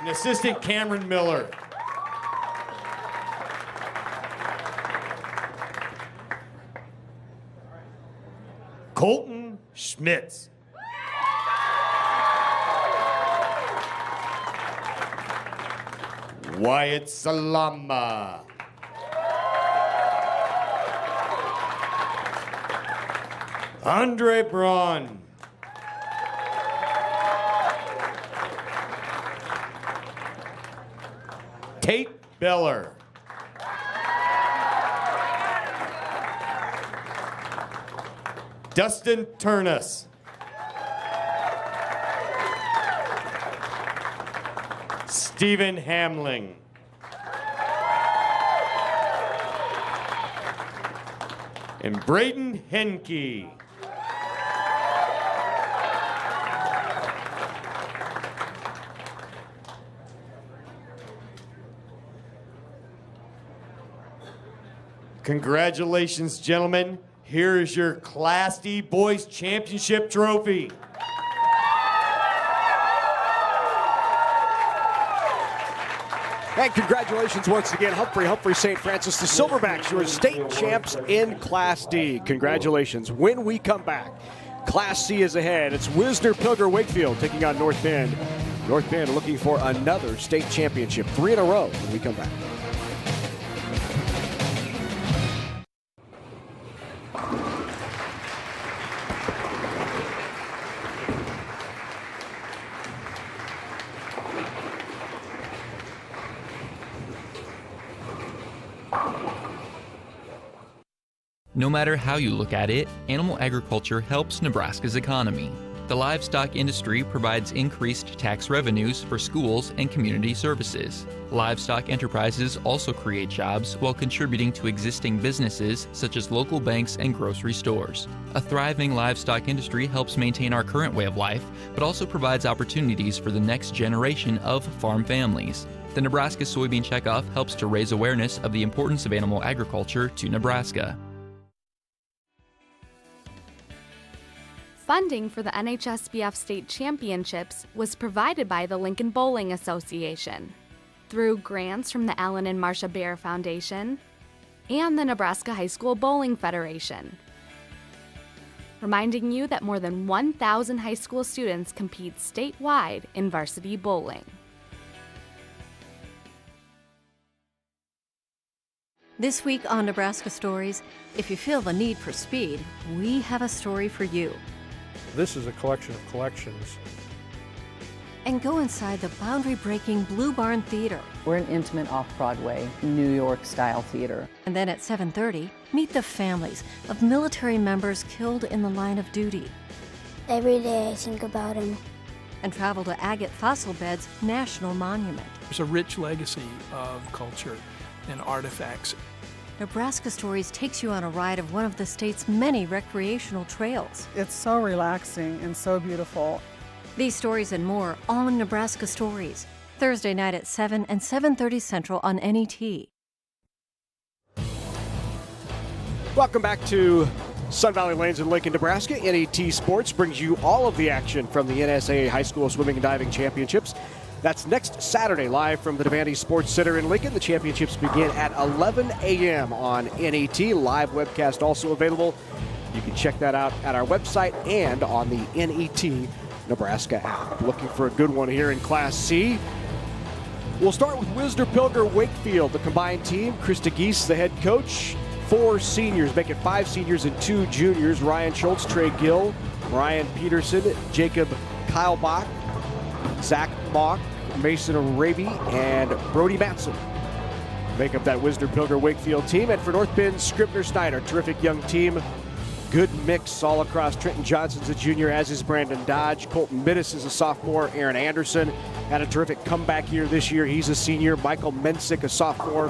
S14: and assistant Cameron Miller. Colton Schmitz. Wyatt Salama. Andre Braun. Tate Beller. Dustin Turnus. Stephen Hamling. And Braden Henke. Congratulations, gentlemen. Here is your Class D Boys Championship trophy.
S1: And congratulations once again, Humphrey St. Francis, the Silverbacks, your state champs in Class D. Congratulations. When we come back, Class C is ahead. It's Wisner Pilger Wakefield taking on North Bend. North Bend looking for another state championship, 3 in a row when we come back.
S4: No matter how you look at it, animal agriculture helps Nebraska's economy. The livestock industry provides increased tax revenues for schools and community services. Livestock enterprises also create jobs while contributing to existing businesses such as local banks and grocery stores. A thriving livestock industry helps maintain our current way of life, but also provides opportunities for the next generation of farm families. The Nebraska Soybean Checkoff helps to raise awareness of the importance of animal agriculture to Nebraska.
S3: Funding for the NHSBF State Championships was provided by the Lincoln Bowling Association through grants from the Alan and Marcia Baer Foundation and the Nebraska High School Bowling Federation. Reminding you that more than 1,000 high school students compete statewide in varsity bowling.
S11: This week on Nebraska Stories, if you feel the need for speed, we have a story for you.
S15: This is a collection of collections.
S11: And go inside the boundary-breaking Blue Barn Theater.
S16: We're an intimate off-Broadway, New York-style theater.
S11: And then at 7:30, meet the families of military members killed in the line of duty.
S17: Every day I think about them.
S11: And travel to Agate Fossil Bed's National Monument.
S18: There's a rich legacy of culture and artifacts.
S11: Nebraska Stories takes you on a ride of one of the state's many recreational trails.
S19: It's so relaxing and so beautiful.
S11: These stories and more on Nebraska Stories, Thursday night at 7 and 7:30 Central on NET.
S1: Welcome back to Sun Valley Lanes in Lincoln, Nebraska. NET Sports brings you all of the action from the NSAA High School Swimming and Diving Championships. That's next Saturday, live from the Devaney Sports Center in Lincoln. The championships begin at 11 a.m. on NET. Live webcast also available. You can check that out at our website and on the NET Nebraska app. Looking for a good one here in Class C. We'll start with Wisner Pilger Wakefield, the combined team. Krista Geese, the head coach. 4 seniors, make it 5 seniors and 2 juniors. Ryan Schultz, Trey Gill, Ryan Peterson, Jacob Keilbach, Zach Mock, Mason Araby, and Brody Matson make up that Wisner Pilger Wakefield team. And for North Bend, Scribner Snyder, terrific young team. Good mix all across. Trenton Johnson's a junior, as is Brandon Dodge. Colton Mittis is a sophomore. Aaron Anderson had a terrific comeback here this year. He's a senior. Michael Mensick, a sophomore.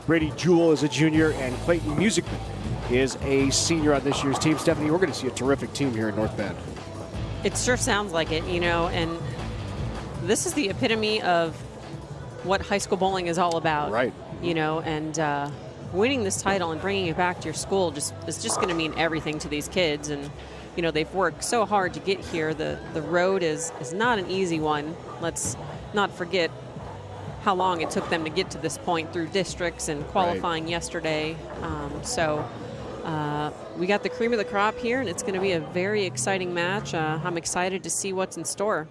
S1: Brady Jewell is a junior, and Clayton Musicman is a senior on this year's team. Stephanie, we're going to see a terrific team here in North Bend.
S2: It sure sounds like it, and this is the epitome of what high school bowling is all about.
S1: Right.
S2: And winning this title and bringing it back to your school is just going to mean everything to these kids. And, they've worked so hard to get here. The road is not an easy one. Let's not forget how long it took them to get to this point through districts and qualifying yesterday. So we got the cream of the crop here, and it's going to be a very exciting match. I'm excited to see what's in store.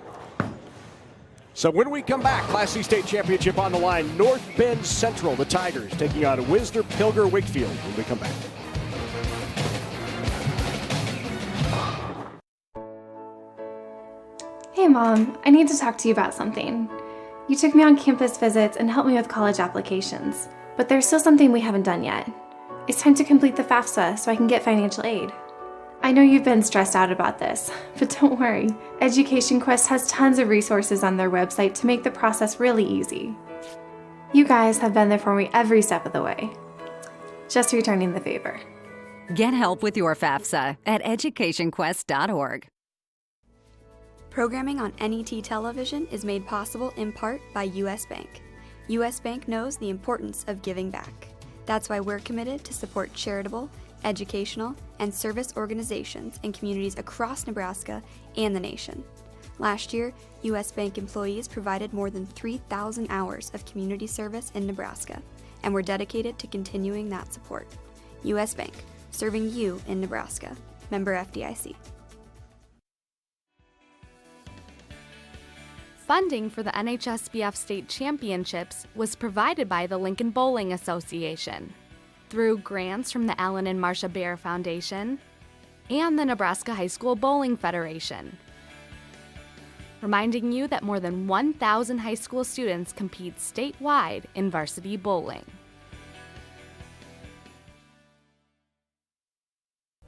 S1: So when we come back, Class C State Championship on the line. North Bend Central, the Tigers, taking on Wisner Pilger Wakefield when we come back.
S10: Hey Mom, I need to talk to you about something. You took me on campus visits and helped me with college applications, but there's still something we haven't done yet. It's time to complete the FAFSA so I can get financial aid. I know you've been stressed out about this, but don't worry. Education Quest has tons of resources on their website to make the process really easy. You guys have been there for me every step of the way. Just returning the favor.
S8: Get help with your FAFSA at educationquest.org.
S9: Programming on NET television is made possible in part by U.S. Bank. U.S. Bank knows the importance of giving back. That's why we're committed to support charitable, educational, and service organizations in communities across Nebraska and the nation. Last year, U.S. Bank employees provided more than 3,000 hours of community service in Nebraska, and we're dedicated to continuing that support. U.S. Bank, serving you in Nebraska. Member FDIC.
S3: Funding for the NHSBF State Championships was provided by the Lincoln Bowling Association through grants from the Alan and Marcia Bear Foundation and the Nebraska High School Bowling Federation. Reminding you that more than 1,000 high school students compete statewide in varsity bowling.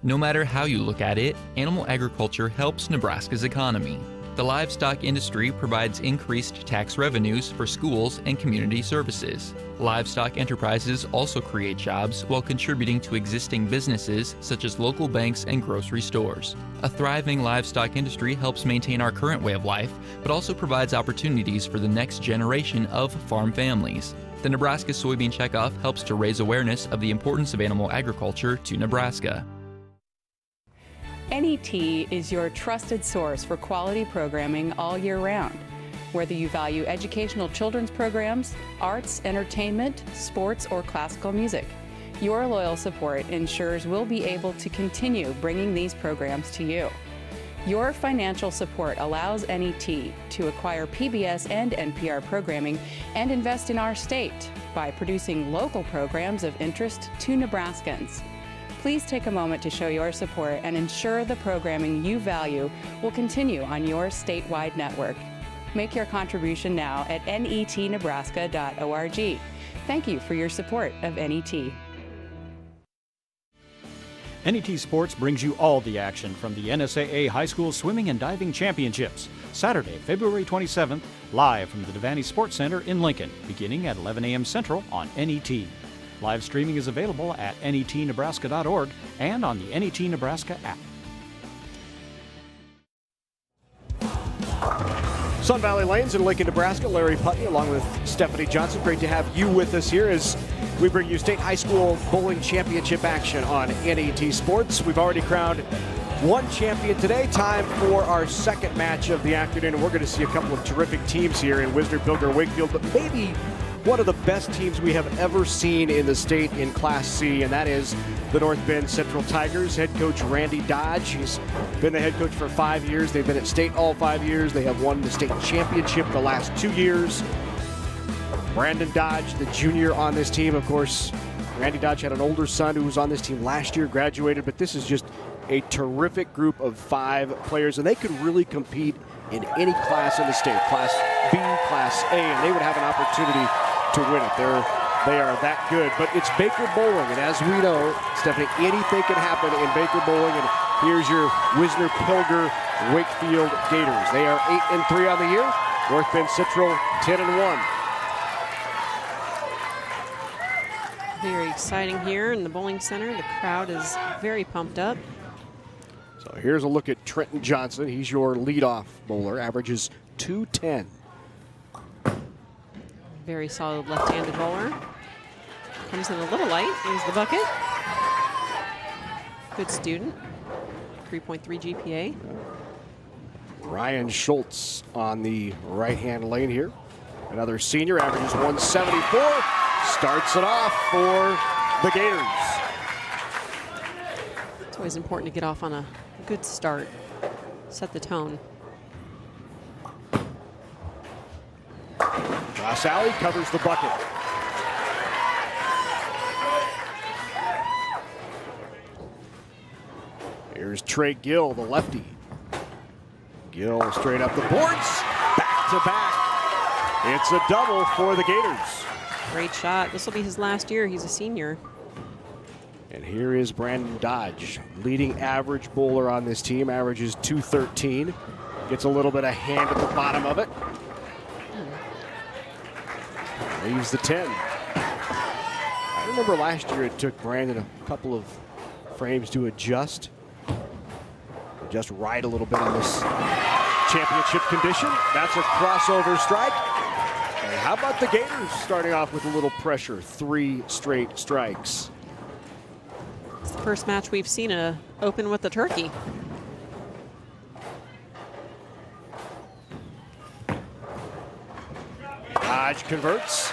S4: No matter how you look at it, animal agriculture helps Nebraska's economy. The livestock industry provides increased tax revenues for schools and community services. Livestock enterprises also create jobs while contributing to existing businesses such as local banks and grocery stores. A thriving livestock industry helps maintain our current way of life, but also provides opportunities for the next generation of farm families. The Nebraska Soybean Checkoff helps to raise awareness of the importance of animal agriculture to Nebraska.
S20: NET is your trusted source for quality programming all year round. Whether you value educational children's programs, arts, entertainment, sports, or classical music, your loyal support ensures we'll be able to continue bringing these programs to you. Your financial support allows NET to acquire PBS and NPR programming and invest in our state by producing local programs of interest to Nebraskans. Please take a moment to show your support and ensure the programming you value will continue on your statewide network. Make your contribution now at netnebraska.org. Thank you for your support of NET.
S21: NET Sports brings you all the action from the NSAA High School Swimming and Diving Championships, Saturday, February 27th, live from the Devaney Sports Center in Lincoln, beginning at 11 a.m. Central on NET. Live streaming is available at netnebraska.org and on the NET Nebraska app.
S1: Sun Valley Lanes in Lincoln, Nebraska. Larry Putney along with Stephanie Johnson. Great to have you with us here as we bring you state high school bowling championship action on NET Sports. We've already crowned one champion today. Time for our second match of the afternoon, and we're going to see a couple of terrific teams here in Wisner, Pilger, Wakefield, but maybe one of the best teams we have ever seen in the state in Class C, and that is the North Bend Central Tigers. Head coach Randy Dodge. He's been the head coach for 5 years. They've been at state all 5 years. They have won the state championship the last 2 years. Brandon Dodge, the junior on this team, of course. Randy Dodge had an older son who was on this team last year, graduated, but this is just a terrific group of 5 players, and they could really compete in any class in the state, Class B, Class A, and they would have an opportunity to win it. They are that good, but it's Baker Bowling, and as we know, Stephanie, anything can happen in Baker Bowling, and here's your Wisner Pilger Wakefield Gators. They are 8-3 on the year. North Bend Central 10-1.
S2: Very exciting here in the bowling center. The crowd is very pumped up.
S1: So here's a look at Trenton Johnson. He's your leadoff bowler, averages .210.
S2: Very solid left-handed bowler. Comes in a little light. Here's the bucket. Good student. 3.3 GPA.
S1: Ryan Schultz on the right-hand lane here. Another senior, averages 174. Starts it off for the Gators.
S2: It's always important to get off on a good start. Set the tone.
S1: Ross Alley covers the bucket. Here's Trey Gill, the lefty. Gill straight up the boards, back to back. It's a double for the Gators.
S2: Great shot. This will be his last year. He's a senior.
S1: And here is Brandon Dodge, leading average bowler on this team, averages .213. Gets a little bit of hand at the bottom of it. Leaves the 10. I remember last year it took Brandon a couple of frames to adjust right a little bit on this championship condition. That's a crossover strike. And how about the Gators starting off with a little pressure? 3 straight strikes.
S2: It's the first match we've seen open with the turkey.
S1: Dodge converts.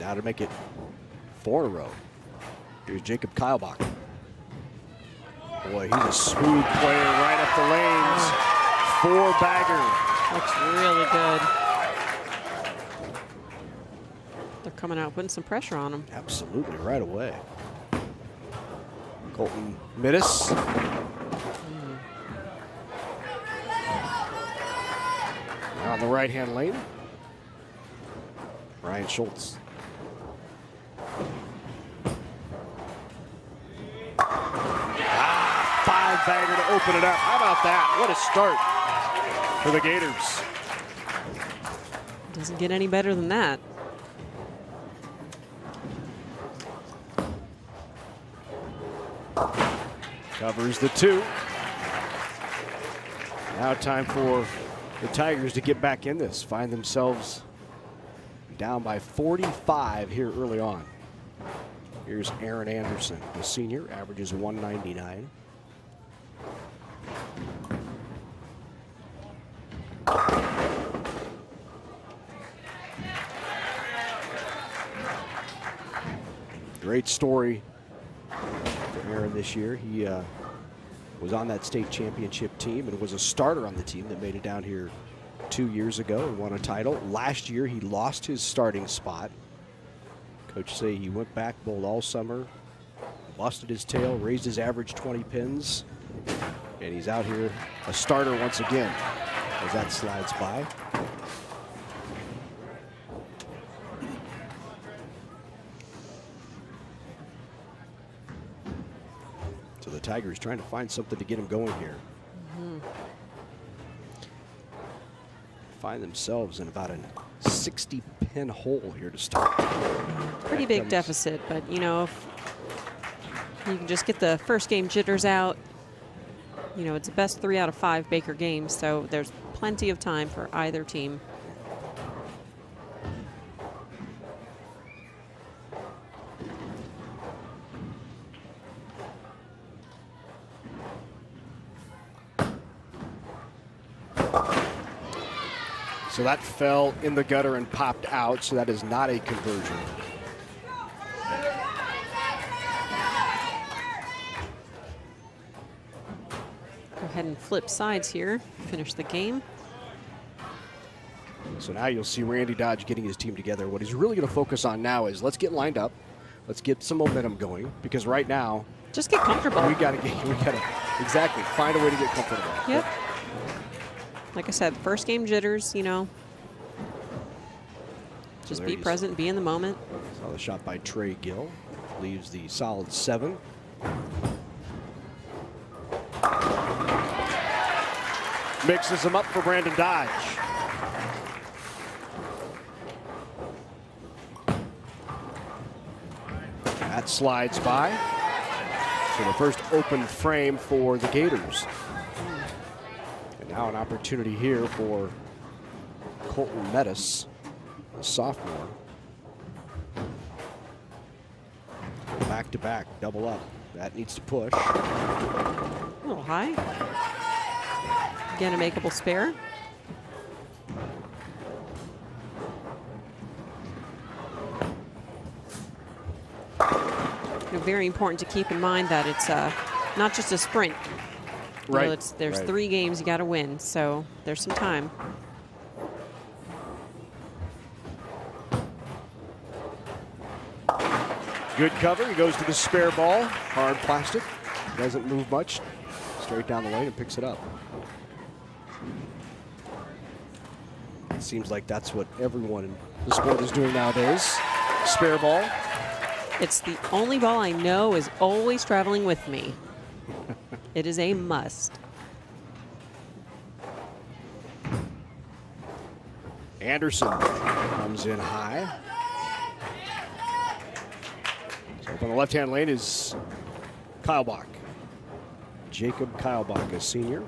S1: Now to make it 4 in a row. Here's Jacob Keilbach. Boy, he's a smooth player right up the lanes. 4-bagger.
S2: Looks really good. They're coming out, putting some pressure on him.
S1: Absolutely, right away. Colton Middis. On the right-hand lane, Ryan Schultz. Five-bagger to open it up. How about that? What a start for the Gators.
S2: Doesn't get any better than that.
S1: Covers the 2. Now time for the Tigers to get back in this, find themselves down by 45 here early on. Here's Aaron Anderson, the senior, averages 199. Great story for Aaron this year. He was on that state championship team and was a starter on the team that made it down here 2 years ago and won a title. Last year, he lost his starting spot. Coach say he went back, bowled all summer, busted his tail, raised his average 20 pins, and he's out here a starter once again as that slides by. So the Tigers trying to find something to get him going here. Find themselves in about a 60-pin hole here to start.
S2: Pretty big deficit, but you know, if you can just get the first game jitters out, You know, it's a best 3 out of 5 Baker games, so there's plenty of time for either team.
S1: So that fell in the gutter and popped out, so that is not a conversion.
S2: Go ahead and flip sides here, finish the game.
S1: So now you'll see Randy Dodge getting his team together. What he's really going to focus on now is let's get lined up. Let's get some momentum going, because right now,
S2: just get comfortable.
S1: We got to exactly find a way to get comfortable.
S2: Yep. Like I said, first game jitters, you know. Just be present, be in the moment.
S1: Saw the shot by Trey Gill. Leaves the solid 7. Mixes them up for Brandon Dodge. That slides by. So the first open frame for the Gators. And now an opportunity here for Colton Mettis, a sophomore. Back-to-back, double up. That needs to push.
S2: A little high. Again, a makeable spare. Very important to keep in mind that it's not just a sprint.
S1: Right.
S2: You know, there's 3 games you got to win, so there's some time.
S1: Good cover. He goes to the spare ball. Hard plastic. Doesn't move much. Straight down the lane and picks it up. It seems like that's what everyone in the sport is doing nowadays. Spare ball.
S2: It's the only ball I know is always traveling with me. It is a must.
S1: Anderson comes in high. So up on the left-hand lane is Keilbach. Jacob Keilbach, a senior.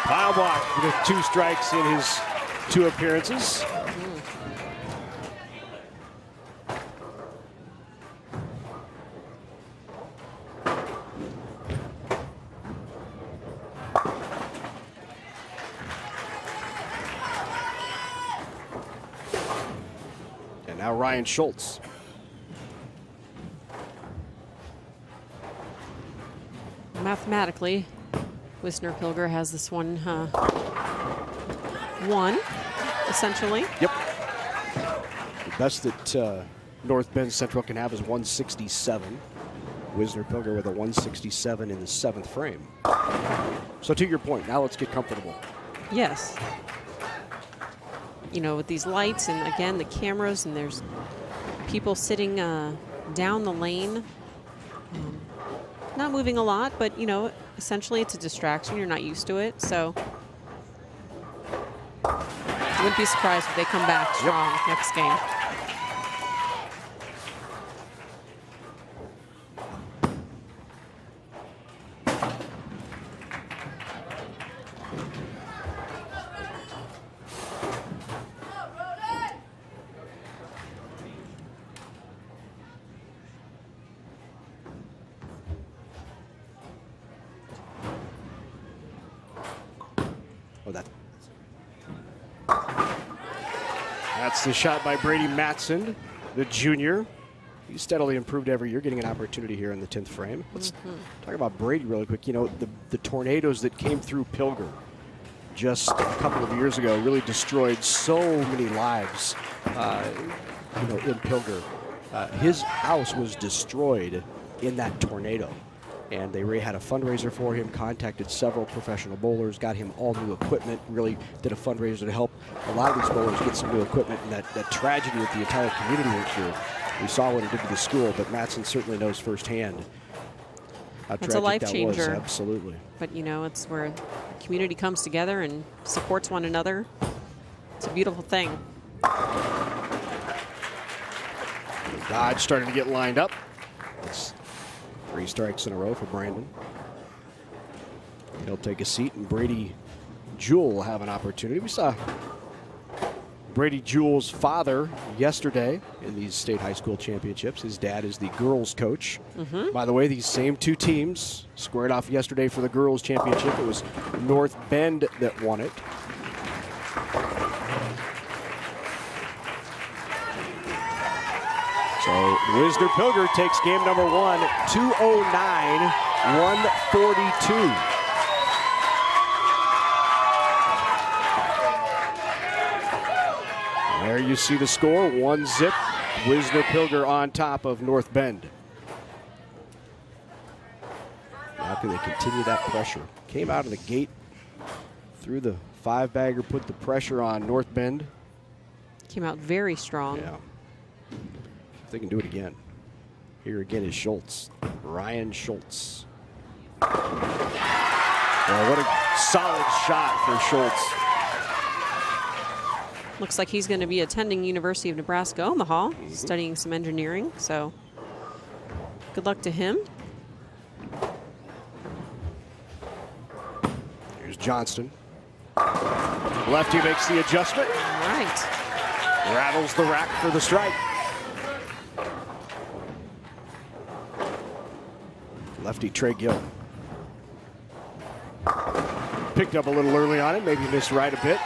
S1: Keilbach with 2 strikes in his 2 appearances. Now Ryan Schultz.
S2: Mathematically, Wisner-Pilger has this one won, essentially.
S1: Yep. The best that North Bend Central can have is 167. Wisner-Pilger with a 167 in the 7th frame. So to your point, now let's get comfortable.
S2: Yes. You know, with these lights and, again, the cameras, and there's people sitting down the lane. Not moving a lot, but, you know, essentially it's a distraction. You're not used to it, so I wouldn't be surprised if they come back strong next game.
S1: That's the shot by Brady Matson, the junior. He's steadily improved every year, getting an opportunity here in the 10th frame. Let's talk about Brady really quick. You know, the tornadoes that came through Pilger just a couple of years ago really destroyed so many lives, you know, in Pilger. His house was destroyed in that tornado. And they had a fundraiser for him, contacted several professional bowlers, got him all new equipment, really did a fundraiser to help a lot of these bowlers get some new equipment. And that tragedy that the entire community went through, we saw what it did to the school, but Matson certainly knows firsthand how
S2: It's a life
S1: tragic that
S2: changer.
S1: was. Absolutely.
S2: But, you know, it's where the community comes together and supports one another. It's a beautiful thing.
S1: Dodge starting to get lined up. Let's 3 strikes in a row for Brandon. He'll take a seat, and Brady Jewell will have an opportunity. We saw Brady Jewell's father yesterday in these state high school championships. His dad is the girls coach. By the way, these same 2 teams squared off yesterday for the girls championship. It was North Bend that won it. So Wisner Pilger takes game number 1, 209-142. There you see the score, 1-0. Wisner Pilger on top of North Bend. How can they continue that pressure? Came out of the gate, through the 5-bagger, put the pressure on North Bend.
S2: Came out very strong.
S1: Yeah. If they can do it again. Here again is Schultz, Ryan Schultz. Oh, what a solid shot for Schultz.
S2: Looks like he's going to be attending University of Nebraska Omaha, studying some engineering. So good luck to him.
S1: Here's Johnston. Lefty makes the adjustment.
S2: All right.
S1: Rattles the rack for the strike. Lefty Trey Gill. Picked up a little early on it, maybe missed right a bit.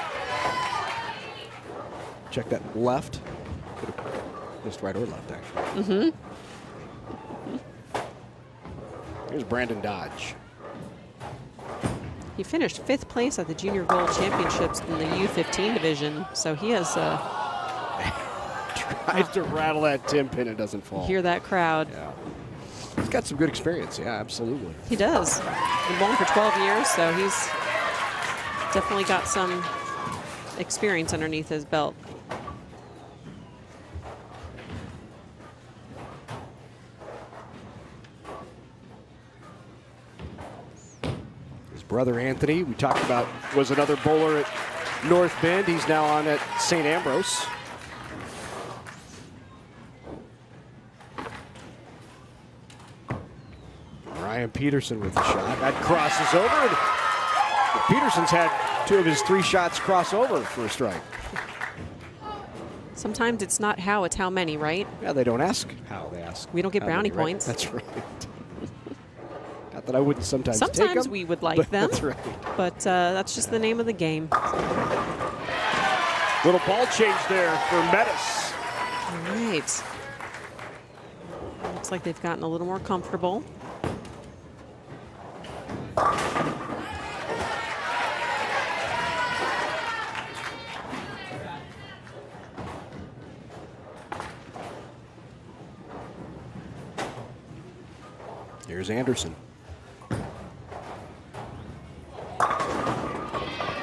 S1: Check that left. Could have missed right or left, actually. Here's Brandon Dodge.
S2: He finished 5th place at the Junior Gold Championships in the U15 division, so he has
S1: tries to rattle that tin pin, it doesn't fall.
S2: Hear that crowd.
S1: Yeah. He's got some good experience, yeah, absolutely.
S2: He does. Been bowling for 12 years, so he's definitely got some experience underneath his belt.
S1: His brother Anthony, we talked about, was another bowler at North Bend. He's now on at St. Ambrose. Ryan Peterson with the shot. That crosses over. And Peterson's had 2 of his 3 shots cross over for a strike.
S2: Sometimes it's not how, it's how many, right?
S1: Yeah, they don't ask how, they ask.
S2: We don't get
S1: how
S2: brownie
S1: many, right?
S2: points.
S1: That's right. Not that I wouldn't sometimes take them,
S2: we would like them.
S1: That's right.
S2: But that's just the name of the game.
S1: Little ball change there for Metis.
S2: All right. Looks like they've gotten a little more comfortable.
S1: Here's Anderson.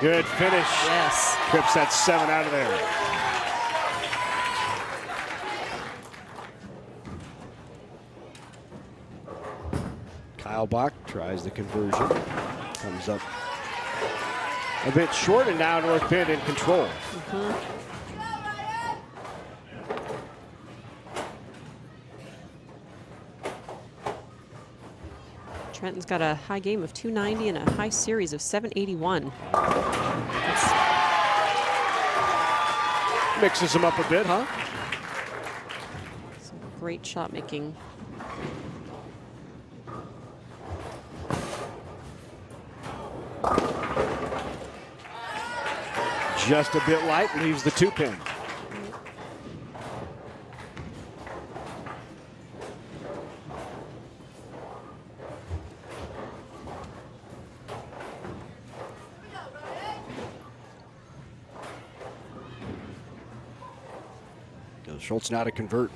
S1: Good finish.
S2: Yes.
S1: Trips that 7 out of there. Kyle Bach tries the conversion. Comes up a bit short, and now North Bend in control.
S2: Trenton's got a high game of 290 and a high series of 781.
S1: Mixes him up a bit, huh?
S2: Some great shot making.
S1: Just a bit light, leaves the 2-pin. Schultz now to convert.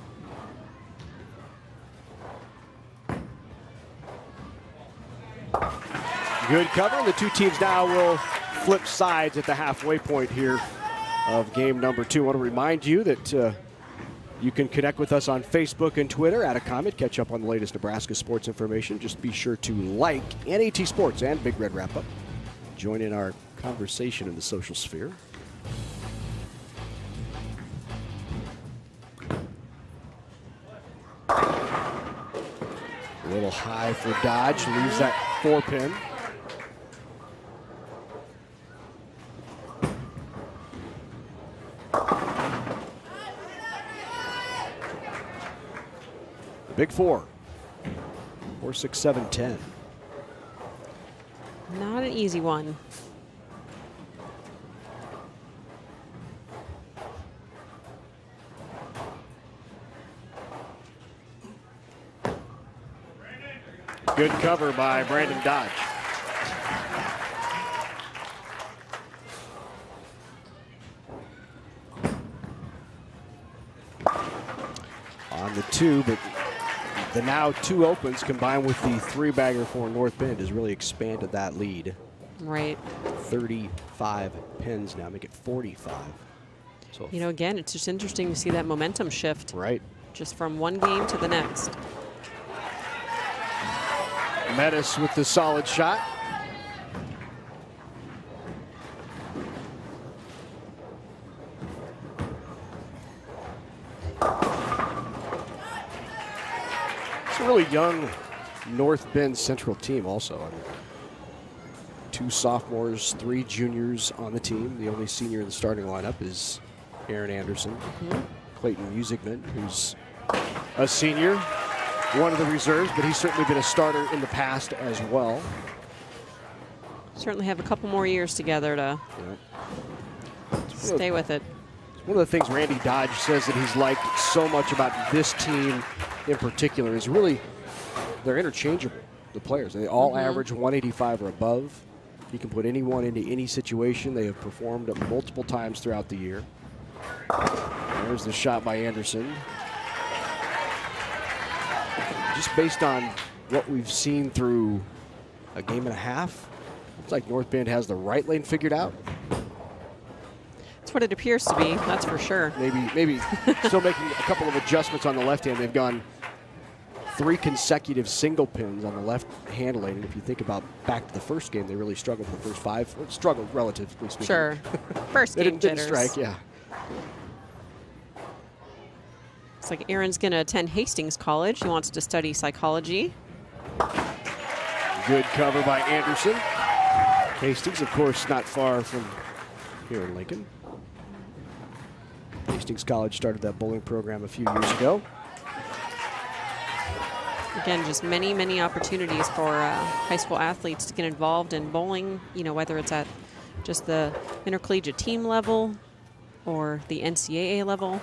S1: Good cover, and the 2 teams now will flip sides at the halfway point here of game number 2. I want to remind you that you can connect with us on Facebook and Twitter. Add a comment, catch up on the latest Nebraska sports information. Just be sure to like NAT Sports and Big Red Wrap Up. Join in our conversation in the social sphere. Little little high for Dodge, leaves that 4-pin. Big 4. 4, 6, 7, 10.
S2: Not an easy one.
S1: Good cover by Brandon Dodge. On the 2, but the now 2 opens combined with the 3-bagger for North Bend has really expanded that lead.
S2: Right.
S1: 35 pins now, make it 45. So,
S2: you know, again, it's just interesting to see that momentum shift.
S1: Right.
S2: Just from one game to the next.
S1: Metis with the solid shot. It's a really young North Bend Central team also. I mean, 2 sophomores, 3 juniors on the team. The only senior in the starting lineup is Aaron Anderson. Clayton Musikman, who's a senior, one of the reserves, but he's certainly been a starter in the past as well.
S2: Certainly have a couple more years together to stay with it.
S1: One of the things Randy Dodge says that he's liked so much about this team in particular is really they're interchangeable, the players. They all average 185 or above. You can put anyone into any situation. They have performed multiple times throughout the year. There's the shot by Anderson. Just based on what we've seen through a game and a half, looks like North Bend has the right lane figured out.
S2: That's what it appears to be, that's for sure.
S1: Maybe still making a couple of adjustments on the left hand. They've gone 3 consecutive single pins on the left hand lane. And if you think about back to the first game, they really struggled the first 5. Struggled, relatively speaking.
S2: Sure. First
S1: they
S2: game
S1: didn't strike, yeah.
S2: It's like Aaron's going to attend Hastings College. He wants to study psychology.
S1: Good cover by Anderson. Hastings, of course, not far from here in Lincoln. Hastings College started that bowling program a few years ago.
S2: Again, just many, many opportunities for high school athletes to get involved in bowling, you know, whether it's at just the intercollegiate team level or the NCAA level.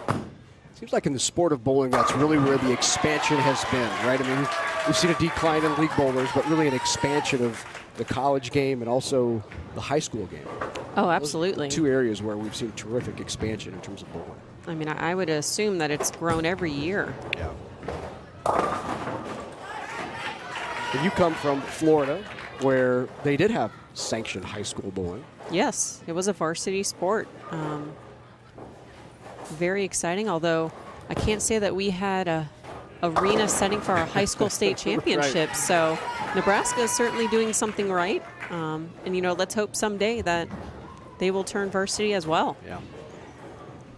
S1: Seems like in the sport of bowling, that's really where the expansion has been, right? I mean, we've seen a decline in league bowlers, but really an expansion of the college game and also the high school game.
S2: Oh, absolutely.
S1: 2 areas where we've seen terrific expansion in terms of bowling.
S2: I mean, I would assume that it's grown every year.
S1: Yeah. And you come from Florida, where they did have sanctioned high school bowling.
S2: Yes, it was a varsity sport. Very exciting, although I can't say that we had a arena setting for our high school state championships. Right. So Nebraska is certainly doing something right. And, you know, let's hope someday that they will turn varsity as well.
S1: Yeah.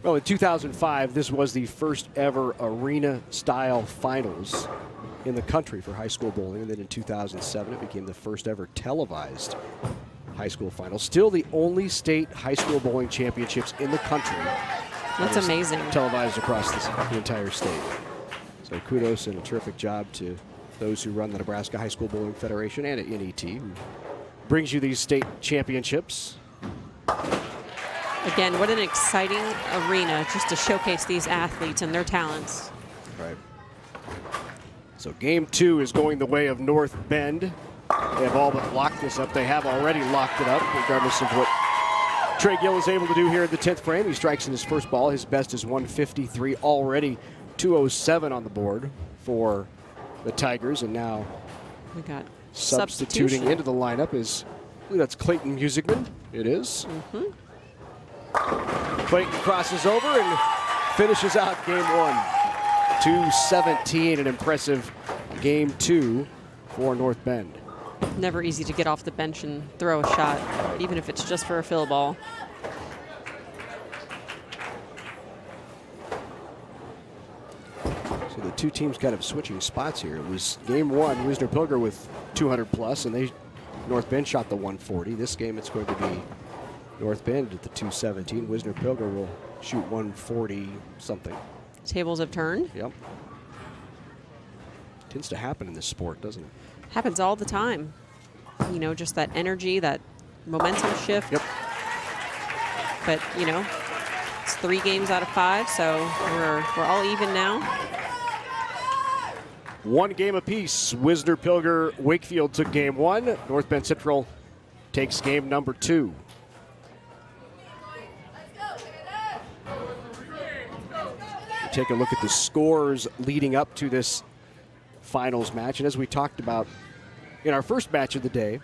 S1: Well, in 2005, this was the first ever arena-style finals in the country for high school bowling. And then in 2007, it became the first ever televised high school finals. Still the only state high school bowling championships in the country.
S2: That's amazing.
S1: Televised across the entire state. So kudos and a terrific job to those who run the Nebraska High School Bowling Federation and at NET, who brings you these state championships.
S2: Again, what an exciting arena just to showcase these athletes and their talents.
S1: Right. So game 2 is going the way of North Bend. They have all but locked this up. They have already locked it up, regardless of what Trey Gill is able to do here in the 10th frame. He strikes in his first ball. His best is 153, already 207 on the board for the Tigers. And now
S2: we got
S1: substituting into the lineup is, I believe that's Clayton Musikman. It is. Clayton crosses over and finishes out game 1. 2-17, an impressive game 2 for North Bend.
S2: Never easy to get off the bench and throw a shot, even if it's just for a fill ball.
S1: So the the two teams kind of switching spots here. It was game one, Wisner Pilger with 200 plus, and North Bend shot the 140. This game it's going to be North Bend at the 217. Wisner Pilger will shoot 140 something.
S2: Tables have turned.
S1: Yep. Tends to happen in this sport, doesn't it?
S2: Happens all the time. You know, just that energy, that momentum shift.
S1: Yep.
S2: But, you know, it's 3 games out of 5, so we're all even now.
S1: 1 game apiece. Wisner Pilger, Wakefield took game 1. North Bend Central takes game number 2. Take a look at the scores leading up to this finals match. And as we talked about in our first match of the day,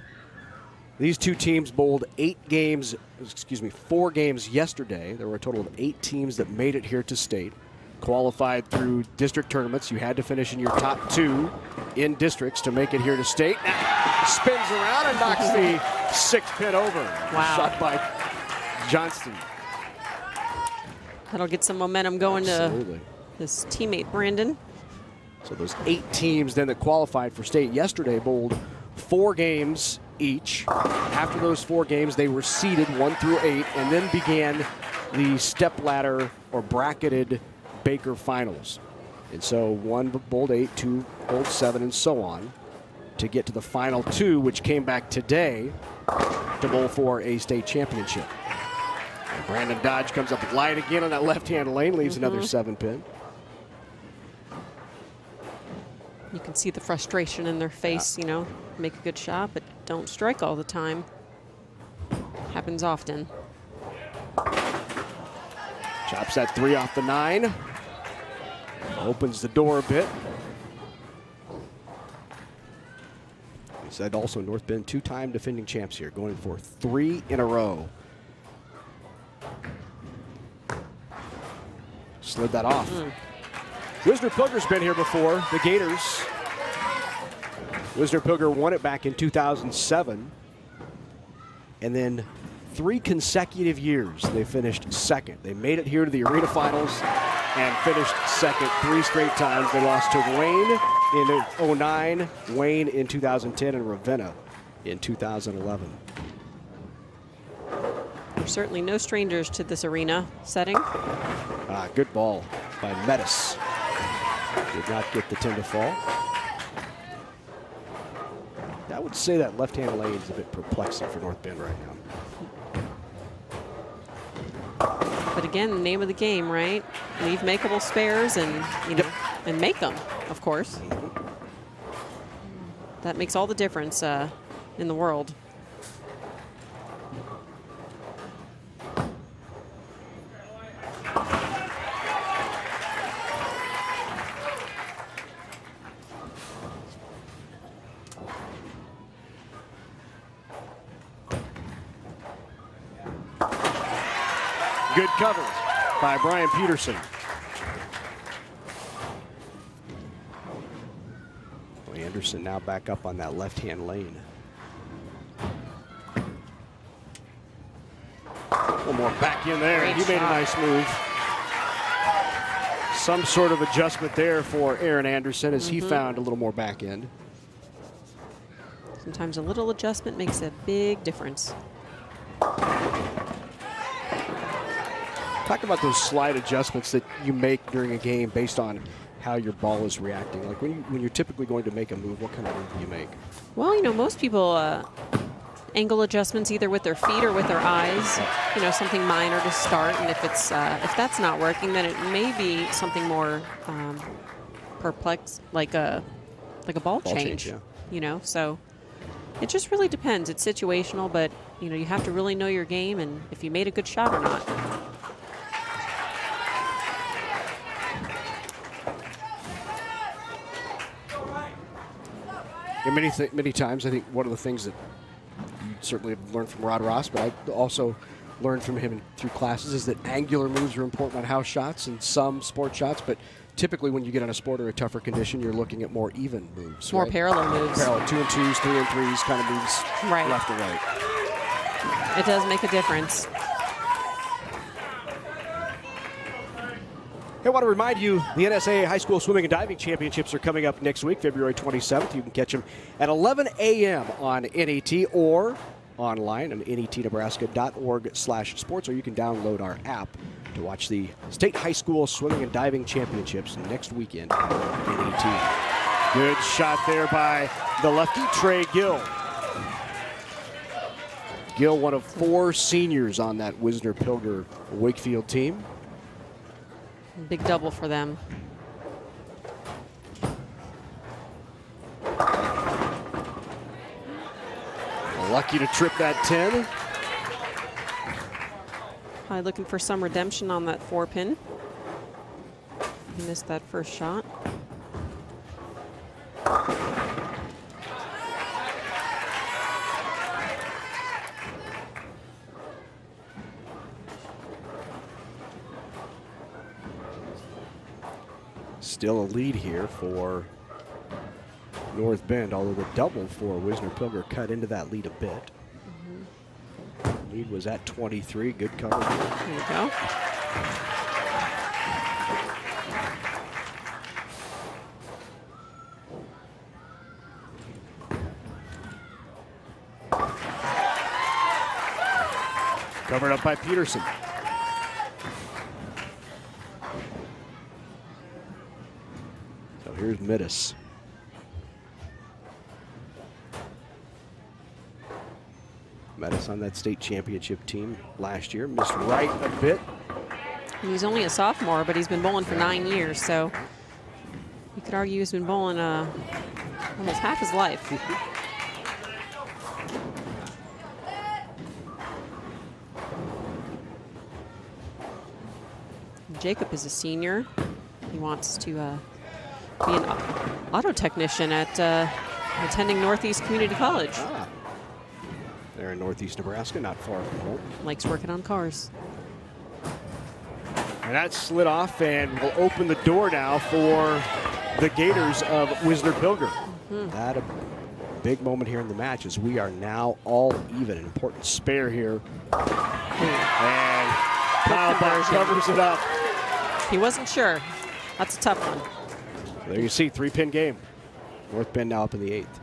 S1: these two teams bowled 4 games yesterday. There were a total of 8 teams that made it here to state. Qualified through district tournaments. You had to finish in your top 2 in districts to make it here to state. Spins around and knocks the 6th pin over.
S2: Wow.
S1: Shot by Johnston.
S2: That'll get some momentum going
S1: Absolutely.
S2: to his teammate, Brandon.
S1: So those 8 teams then that qualified for state yesterday bowled 4 games each. After those 4 games, they were seeded 1 through 8 and then began the step ladder or bracketed Baker finals. And so 1 bowled 8, 2 bowled 7, and so on to get to the final 2, which came back today to bowl for a state championship. And Brandon Dodge comes up light again on that left-hand lane, leaves another 7 pin.
S2: You can see the frustration in their face, you know, make a good shot, but don't strike all the time. Happens often.
S1: Chops that 3 off the 9. Opens the door a bit. We said also North Bend 2-time defending champs here, going for 3 in a row. Slid that off. Wisner Pilger's been here before, the Gators. Wisner Pilger won it back in 2007. And then 3 consecutive years they finished second. They made it here to the arena finals and finished second 3 straight times. They lost to Wayne in 2009, Wayne in 2010, and Ravenna in 2011.
S2: We're certainly no strangers to this arena setting.
S1: Good ball by Metis. Did not get the 10 to fall. I would say that left-hand lane is a bit perplexing for North Bend right now.
S2: But again, the name of the game, right? Leave makeable spares and, you know, and make them, of course. That makes all the difference in the world.
S1: Good cover by Brian Peterson. Anderson now back up on that left-hand lane. One more back in there. He made a nice move. Some sort of adjustment there for Aaron Anderson as he found a little more back end.
S2: Sometimes a little adjustment makes a big difference.
S1: Talk about those slight adjustments that you make during a game based on how your ball is reacting. Like when you're typically going to make a move, what kind of move do you make?
S2: Well, you know, most people angle adjustments either with their feet or with their eyes. You know, something minor to start, and if that's not working, then it may be something more perplex, like a ball change.
S1: Yeah.
S2: You know, so it just really depends. It's situational, but you know, you have to really know your game and if you made a good shot or not.
S1: And many times, I think one of the things that you certainly have learned from Rod Ross, but I also learned from him through classes, is that angular moves are important on house shots and some sport shots, but typically when you get on a sport or a tougher condition, you're looking at more even moves.
S2: More
S1: right?
S2: parallel moves.
S1: Parallel 2 and 2s, 3 and 3s kind of moves
S2: right.
S1: Left and right.
S2: It does make a difference.
S1: I want to remind you, the NSAA High School Swimming and Diving Championships are coming up next week, February 27th. You can catch them at 11 a.m. on NET or online on netnebraska.org/sports, or you can download our app to watch the State High School Swimming and Diving Championships next weekend on NET. Good shot there by the lefty, Trey Gill. Gill, one of 4 seniors on that Wisner-Pilger Wakefield team.
S2: Big double for them.
S1: Lucky to trip that 10.
S2: Probably looking for some redemption on that 4-pin. He missed that first shot.
S1: Still a lead here for North Bend, although the double for Wisner-Pilger cut into that lead a bit. Lead was at 23. Good cover here.
S2: There you go.
S1: Covered up by Peterson. So here's Midas. Midas on that state championship team last year. Missed right a bit.
S2: He's only a sophomore, but he's been bowling for 9 years, so you could argue he's been bowling almost half his life. Jacob is a senior. He wants to be an auto technician at attending Northeast Community College.
S1: Ah. They're in Northeast Nebraska, not far from home.
S2: Likes working on cars.
S1: And that slid off and will open the door now for the Gators of Wisner-Pilger. That a big moment here in the match as we are now all even. An important spare here. And Kyle covers it up.
S2: He wasn't sure. That's a tough one.
S1: There you see, 3-pin game. North Bend now up in the 8th.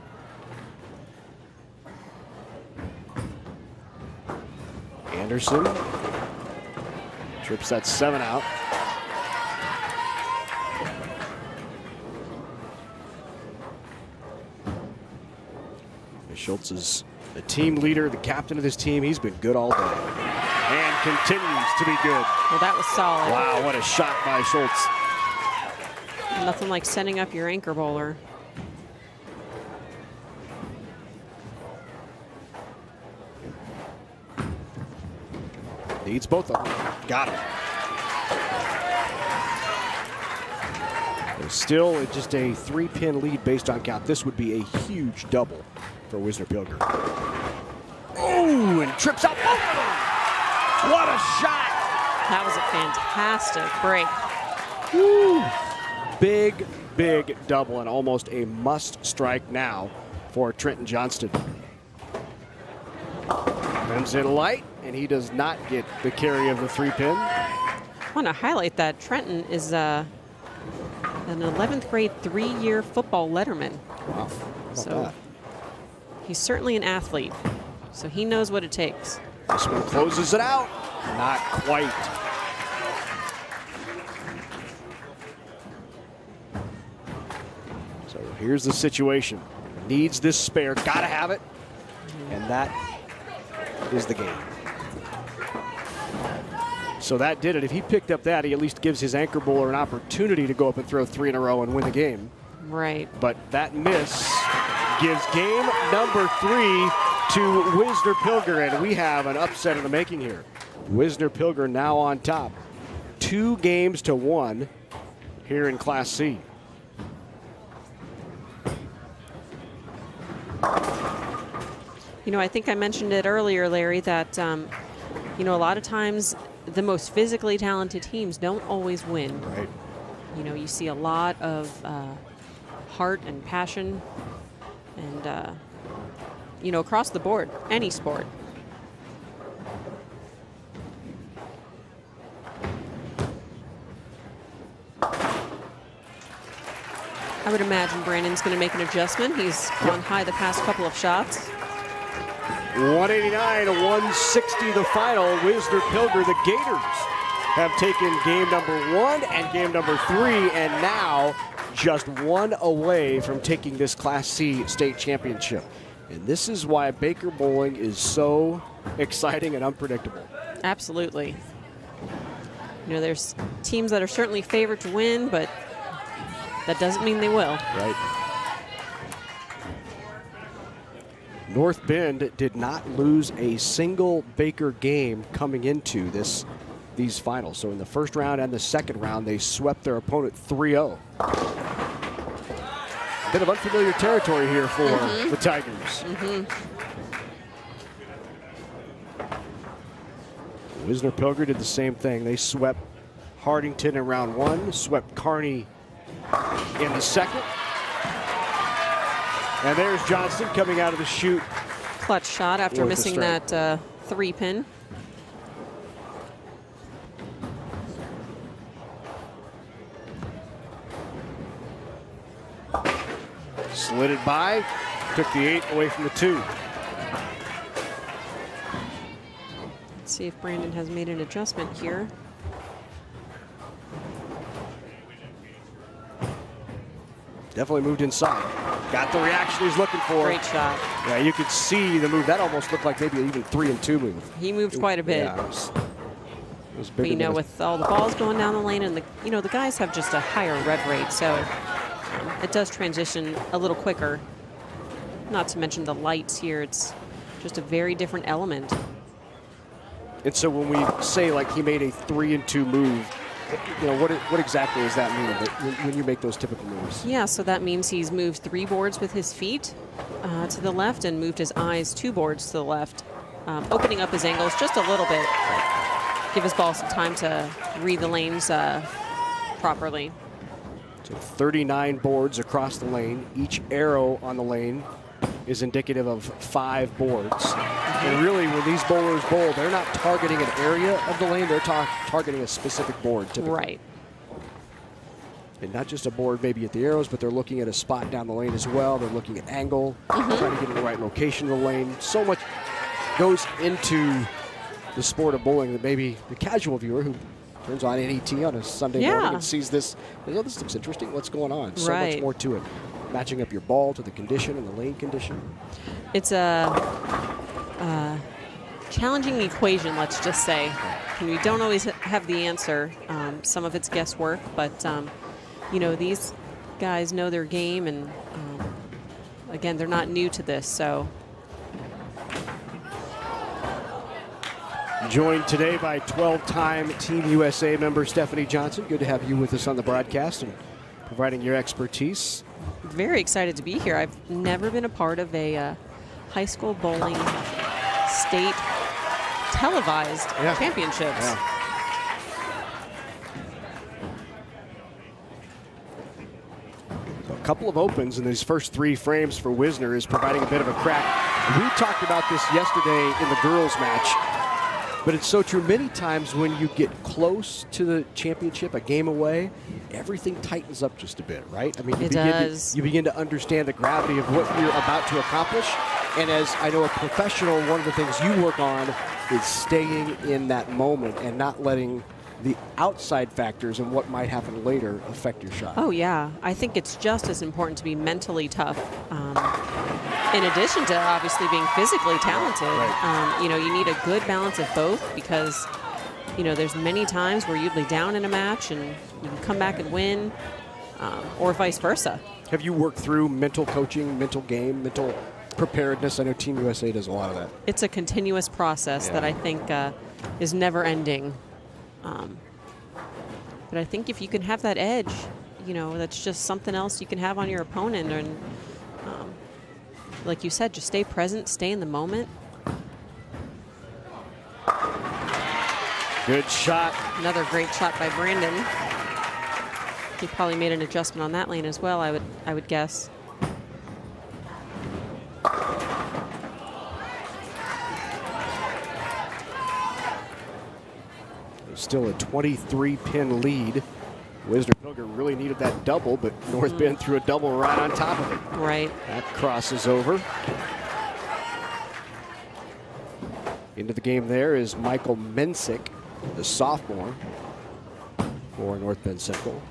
S1: Anderson trips that 7 out. Schultz is the team leader, the captain of this team. He's been good all day and continues to be good.
S2: Well, that was solid.
S1: Wow, what a shot by Schultz.
S2: Nothing like setting up your anchor bowler.
S1: Needs both of them. Got him. There's still just a 3-pin lead based on count. This would be a huge double for Wisner-Pilger. Oh, and trips out both of them. What a shot.
S2: That was a fantastic break.
S1: Woo. Big, big double and almost a must strike now for Trenton Johnston. Comes in light, and he does not get the carry of the 3-pin.
S2: I want to highlight that Trenton is an 11th grade 3-year football letterman.
S1: Wow.
S2: So
S1: that?
S2: He's certainly an athlete, so he knows what it takes.
S1: This one closes it out. Not quite. So here's the situation. Needs this spare, gotta have it. And that is the game. So that did it. If he picked up that, he at least gives his anchor bowler an opportunity to go up and throw 3 in a row and win the game.
S2: Right.
S1: But that miss gives game number 3 to Wisner-Pilger, and we have an upset in the making here. Wisner-Pilger now on top, 2-1 here in Class C.
S2: You know, I think I mentioned it earlier, Larry, that, you know, a lot of times the most physically talented teams don't always win.
S1: Right.
S2: You know, you see a lot of heart and passion and, you know, across the board, any sport. I would imagine Brandon's going to make an adjustment. He's gone high the past couple of shots.
S1: 189 to 160 the final. Wisner Pilger, the Gators, have taken game number 1 and game number 3, and now just 1 away from taking this Class C state championship. And this is why Baker bowling is so exciting and unpredictable.
S2: Absolutely. You know, there's teams that are certainly favored to win, but that doesn't mean they will.
S1: Right. North Bend did not lose a single Baker game coming into these finals. So in the first round and the second round, they swept their opponent 3-0. A bit of unfamiliar territory here for the Tigers. Wisner Pilger did the same thing. They swept Hardington in round 1, swept Kearney in the second. And there's Johnston coming out of the chute.
S2: Clutch shot after missing that 3-pin.
S1: Slid it by, took the 8 away from the 2.
S2: Let's see if Brandon has made an adjustment here.
S1: Definitely moved inside. Got the reaction he's looking for.
S2: Great shot.
S1: Yeah, you could see the move. That almost looked like maybe an even 3-2 move.
S2: He moved quite a bit.
S1: Yeah, it was bigger
S2: but, you know,
S1: than
S2: with all the balls going down the lane, and the guys have just a higher rev rate, so it does transition a little quicker. Not to mention the lights here. It's just a very different element.
S1: And so when we say like he made a 3-2 move, you know, what exactly does that mean when you make those typical moves?
S2: Yeah, so that means he's moved 3 boards with his feet to the left and moved his eyes 2 boards to the left, opening up his angles just a little bit. Give his ball some time to read the lanes properly.
S1: So 39 boards across the lane. Each arrow on the lane is indicative of 5 boards. And really, when these bowlers bowl, they're not targeting an area of the lane, they're targeting a specific board typically.
S2: Right.
S1: And not just a board maybe at the arrows, but they're looking at a spot down the lane as well. They're looking at angle, trying to get in the right location of the lane. So much goes into the sport of bowling that maybe the casual viewer who turns on NET on a Sunday morning and sees this, oh, this looks interesting, what's going on? So much more to it. Matching up your ball to the condition and the lane condition.
S2: It's a challenging equation, let's just say. And we don't always have the answer. Some of it's guesswork, but you know, these guys know their game, and again, they're not new to this, so.
S1: Joined today by 12-time Team USA member Stephanie Johnson. Good to have you with us on the broadcast and providing your expertise.
S2: Very excited to be here. I've never been a part of a high school bowling state televised championships.
S1: Yeah. So a couple of opens in these first 3 frames for Wisner is providing a bit of a crack. We talked about this yesterday in the girls match. But it's so true. Many times when you get close to the championship, a game away, everything tightens up just a bit, right? I mean, you begin to understand the gravity of what you're about to accomplish. And as I know a professional, one of the things you work on is staying in that moment and not letting the outside factors and what might happen later affect your shot.
S2: Oh, yeah. I think it's just as important to be mentally tough. In addition to obviously being physically talented, you know, you need a good balance of both, because, you know, there's many times where you'd be down in a match and you can come back and win, or vice versa.
S1: Have you worked through mental coaching, mental game, mental preparedness? I know Team USA does a lot of that.
S2: It's a continuous process that I think is never ending. But I think if you can have that edge, you know, that's just something else you can have on your opponent. And like you said, just stay present, stay in the moment.
S1: Good shot.
S2: Another great shot by Brandon. He probably made an adjustment on that lane as well, I would guess.
S1: Still a 23-pin lead Wisner Pilger really needed that double, but North Bend threw a double right on top of it.
S2: Right.
S1: That crosses over. Into the game there is Michael Mensick, the sophomore for North Bend Central.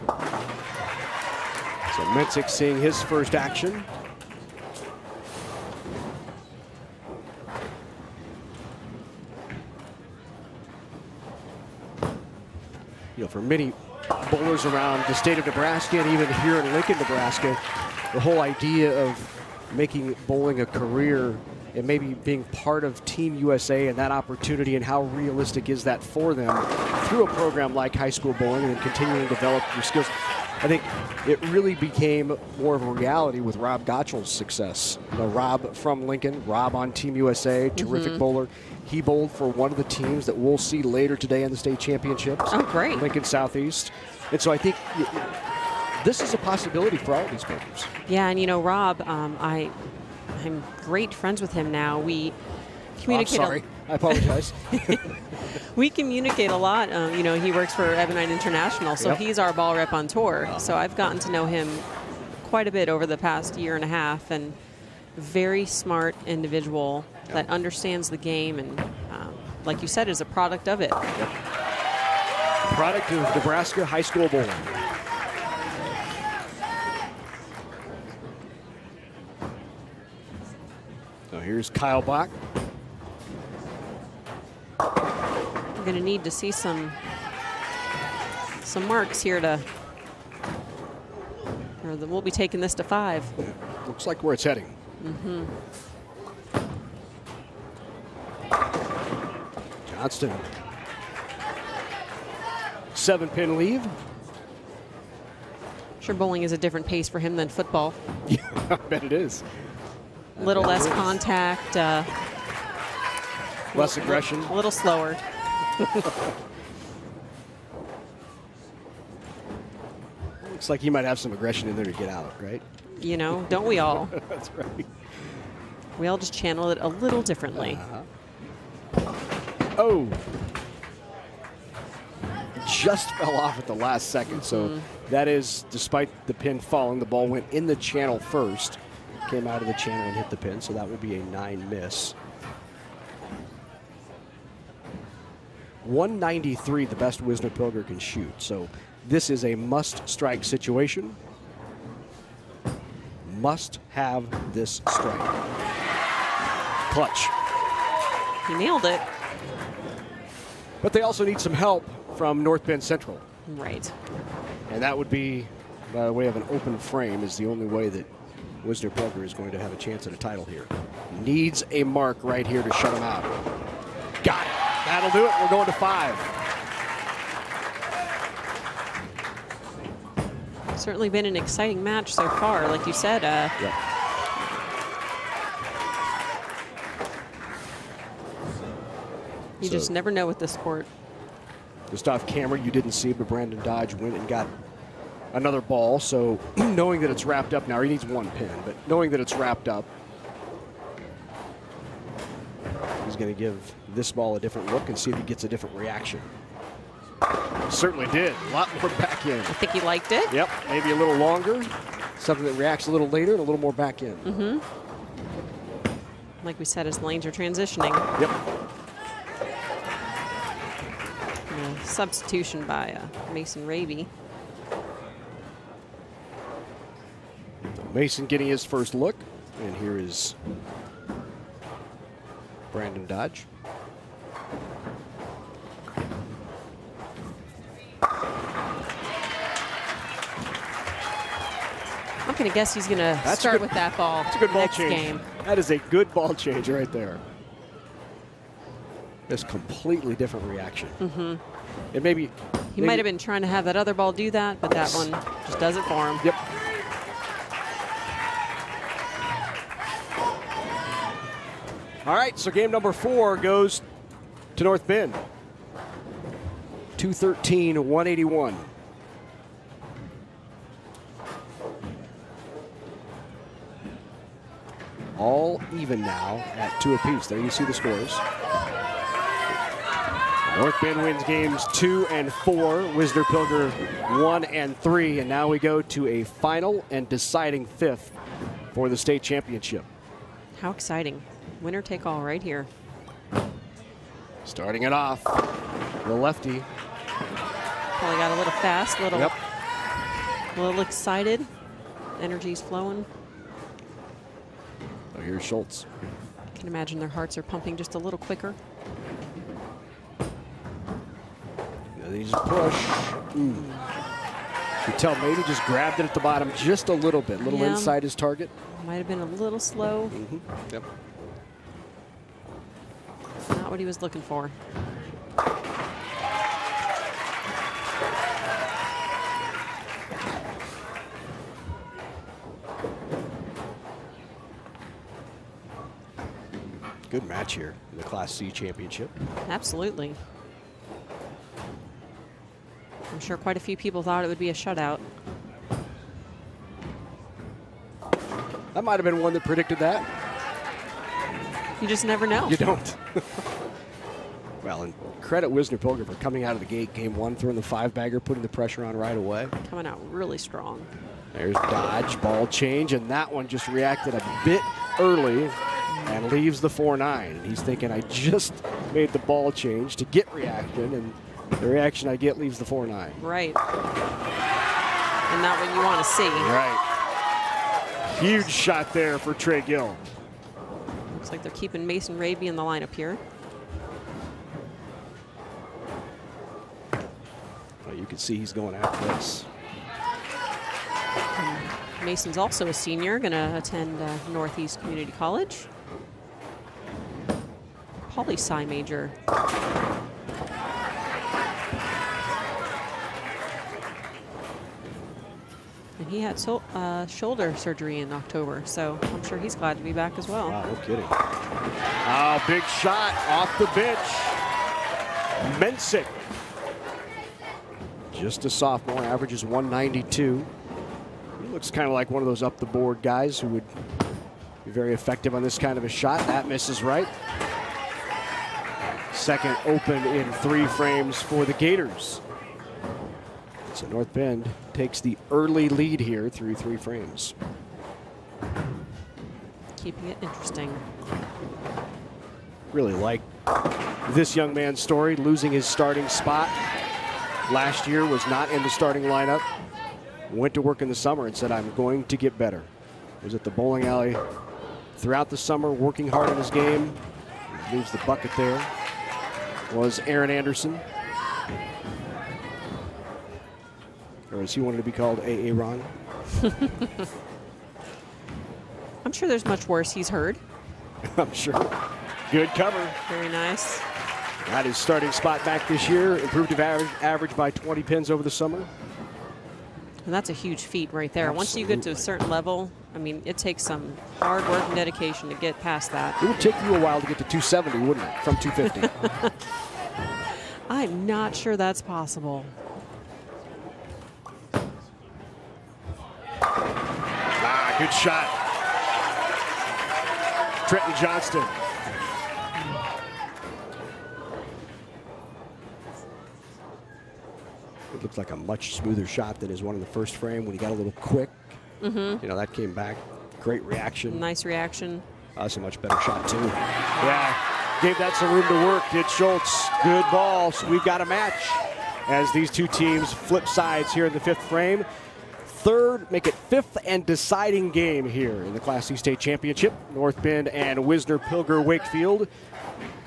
S1: So Mensick seeing his first action. You know, for many bowlers around the state of Nebraska and even here in Lincoln, Nebraska, the whole idea of making bowling a career and maybe being part of Team USA and that opportunity, and how realistic is that for them through a program like high school bowling and continuing to develop your skills. I think it really became more of a reality with Rob Gottschall's success. You know, Rob from Lincoln, Rob on Team USA, terrific bowler. He bowled for one of the teams that we'll see later today in the state championships.
S2: Oh, great.
S1: Lincoln Southeast. And so I think this is a possibility for all these bowlers.
S2: Yeah, and you know, Rob, I'm great friends with him now. We communicate.
S1: I'm sorry. I apologize.
S2: We communicate a lot. You know, he works for Ebonite International, so he's our ball rep on tour. So I've gotten to know him quite a bit over the past year and a half, and very smart individual that understands the game and, like you said, is a product of it.
S1: Product of Nebraska high school bowling. So here's Kyle Bach.
S2: I'm going to need to see some marks here to, or we'll be taking this to 5.
S1: Looks like where it's heading. Johnston. 7-pin leave.
S2: Sure, bowling is a different pace for him than football.
S1: Yeah, I bet it is.
S2: Little less contact.
S1: Less aggression.
S2: A little slower.
S1: Looks like he might have some aggression in there to get out, right?
S2: You know, don't we all?
S1: That's right.
S2: We all just channel it a little differently.
S1: Oh. Just fell off at the last second. So that is, despite the pin falling, the ball went in the channel first. Came out of the channel and hit the pin, so that will be a 9 miss. 193, the best Wisner Pilger can shoot. So this is a must-strike situation. Must have this strike. Clutch.
S2: He nailed it.
S1: But they also need some help from North Bend Central.
S2: Right.
S1: And that would be, by way of an open frame, is the only way that Wisner Pilger is going to have a chance at a title here. Needs a mark right here to shut him out. Got it. That'll do it. We're going to 5.
S2: Certainly been an exciting match so far, like you said. You just never know with this sport.
S1: Gustav Cameron, you didn't see, but Brandon Dodge went and got another ball. So knowing that it's wrapped up now, he needs 1 pin, but knowing that it's wrapped up, he's going to give this ball a different look and see if he gets a different reaction. Certainly did. A lot more back in.
S2: I think he liked it.
S1: Yep, maybe a little longer. Something that reacts a little later and a little more back in.
S2: Like we said, his lanes are transitioning.
S1: Yep.
S2: Substitution by Mason Raby.
S1: Mason getting his first look, and here is Brandon Dodge.
S2: I'm going to guess he's going to start with that ball.
S1: That's a good ball
S2: next
S1: change.
S2: Game.
S1: That is a good ball change right there. This completely different reaction. And maybe
S2: he might have been trying to have that other ball do that, but that one just does it for him.
S1: Yep. All right, so game number 4 goes to North Bend. 213-181. All even now at 2 apiece. There you see the scores. North Bend wins games 2 and 4. Wisner Pilger 1 and 3. And now we go to a final and deciding 5th for the state championship.
S2: How exciting. Winner take all right here.
S1: Starting it off, the lefty.
S2: Probably got a little fast, a little excited. Energy's flowing.
S1: Oh, here's Schultz.
S2: I can imagine their hearts are pumping just a little quicker.
S1: They just push. You can tell maybe just grabbed it at the bottom just a little bit, inside his target.
S2: Might have been a little slow.
S1: Yep.
S2: Not what he was looking for.
S1: Good match here in the Class C championship.
S2: Absolutely. I'm sure quite a few people thought it would be a shutout.
S1: That might have been one that predicted that.
S2: You just never know.
S1: You don't. Well, and credit Wisner Pilger for coming out of the gate game 1, throwing the 5-bagger, putting the pressure on right away.
S2: Coming out really strong.
S1: There's dodge, ball change, and that one just reacted a bit early and leaves the 4-9. And he's thinking, I just made the ball change to get reaction, and the reaction I get leaves the 4-9.
S2: Right. And not what you want to see.
S1: Right. Huge shot there for Trey Gill.
S2: Looks like they're keeping Mason Raby in the lineup here.
S1: Well, you can see he's going after this.
S2: Mason's also a senior, going to attend Northeast Community College. Poli-sci major. And he had shoulder surgery in October, so I'm sure he's glad to be back as well.
S1: Wow, no kidding. Oh, big shot off the bench. Mensick. Just a sophomore, averages 192. He looks kind of like one of those up-the-board guys who would be very effective on this kind of a shot. That misses right. Second open in 3 frames for the Gators. So North Bend takes the early lead here through 3 frames.
S2: Keeping it interesting.
S1: Really like this young man's story, losing his starting spot. Last year was not in the starting lineup. Went to work in the summer and said, I'm going to get better. Was at the bowling alley throughout the summer, working hard on his game. Leaves the bucket there. Was Aaron Anderson. Or as he wanted to be called, A.A. Ron.
S2: I'm sure there's much worse he's heard.
S1: I'm sure. Good cover.
S2: Very nice.
S1: Got his starting spot back this year. Improved his average by 20 pins over the summer.
S2: And that's a huge feat right there.
S1: Absolutely.
S2: Once you get to a certain level, I mean, it takes some hard work and dedication to get past that.
S1: It would take you a while to get to 270, wouldn't it, from 250?
S2: I'm not sure that's possible.
S1: Good shot. Trenton Johnston. It looks like a much smoother shot than his one in the first frame when he got a little quick. You know, that came back. Great reaction.
S2: Nice reaction.
S1: That's a much better shot, too. Yeah, gave that some room to work, did Schultz. Good ball. So we've got a match as these two teams flip sides here in the 5th frame. Third, make it 5th and deciding game here in the Class C State Championship. North Bend and Wisner Pilger Wakefield.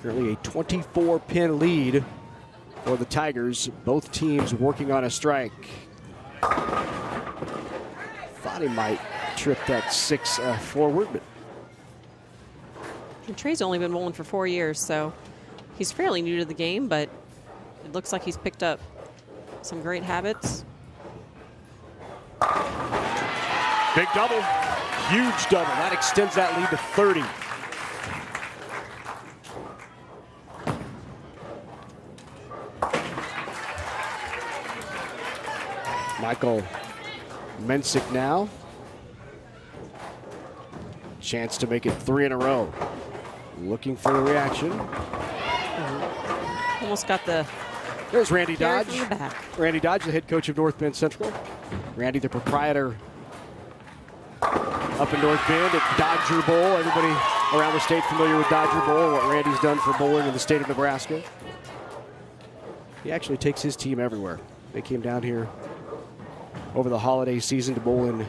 S1: Currently a 24-pin lead for the Tigers. Both teams working on a strike. Thought he might trip that 6 forward, but
S2: And Trey's only been bowling for 4 years, so he's fairly new to the game, but it looks like he's picked up some great habits.
S1: big double, huge double. That extends that lead to 30. Michael Mensick now. Chance to make it 3 in a row. Looking for a reaction.
S2: almost got the
S1: There's Randy
S2: carry
S1: Dodge.
S2: from the back.
S1: Randy Dodge, the head coach of North Bend Central. Randy, the proprietor up in North Bend at Dodger Bowl. Everybody around the state familiar with Dodger Bowl and what Randy's done for bowling in the state of Nebraska. He actually takes his team everywhere. They came down here over the holiday season to bowl in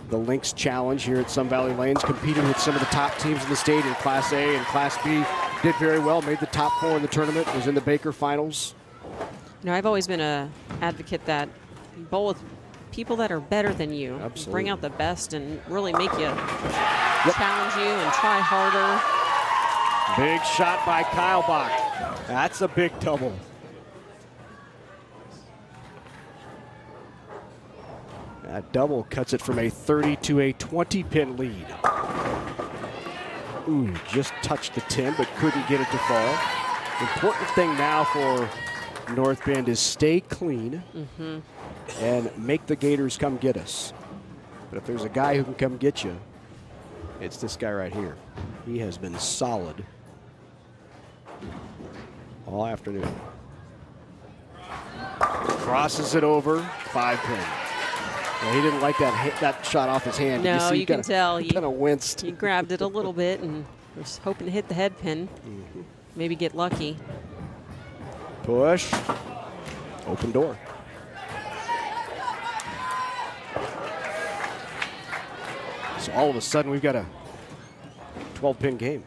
S1: the Lynx Challenge here at Sun Valley Lanes, competed with some of the top teams in the state in Class A and Class B. Did very well, made the top 4 in the tournament, was in the Baker Finals.
S2: You know, I've always been a advocate that you bowl with people that are better than you.
S1: Absolutely.
S2: Bring out the best and really make you challenge you and try harder.
S1: Big shot by Kyle Bach. That's a big double. That double cuts it from a 30 to a 20-pin lead. Ooh, just touched the 10, but couldn't get it to fall. The important thing now for North Bend is stay clean and make the Gators come get us. But if there's a guy who can come get you, it's this guy right here. He has been solid all afternoon. Crosses it over, 5-pin. Well, he didn't like that shot off his hand.
S2: No, you can tell.
S1: He kind of winced.
S2: He grabbed it a little bit and was hoping to hit the head pin. Maybe get lucky.
S1: Push. Open door. So all of a sudden we've got a 12-pin game.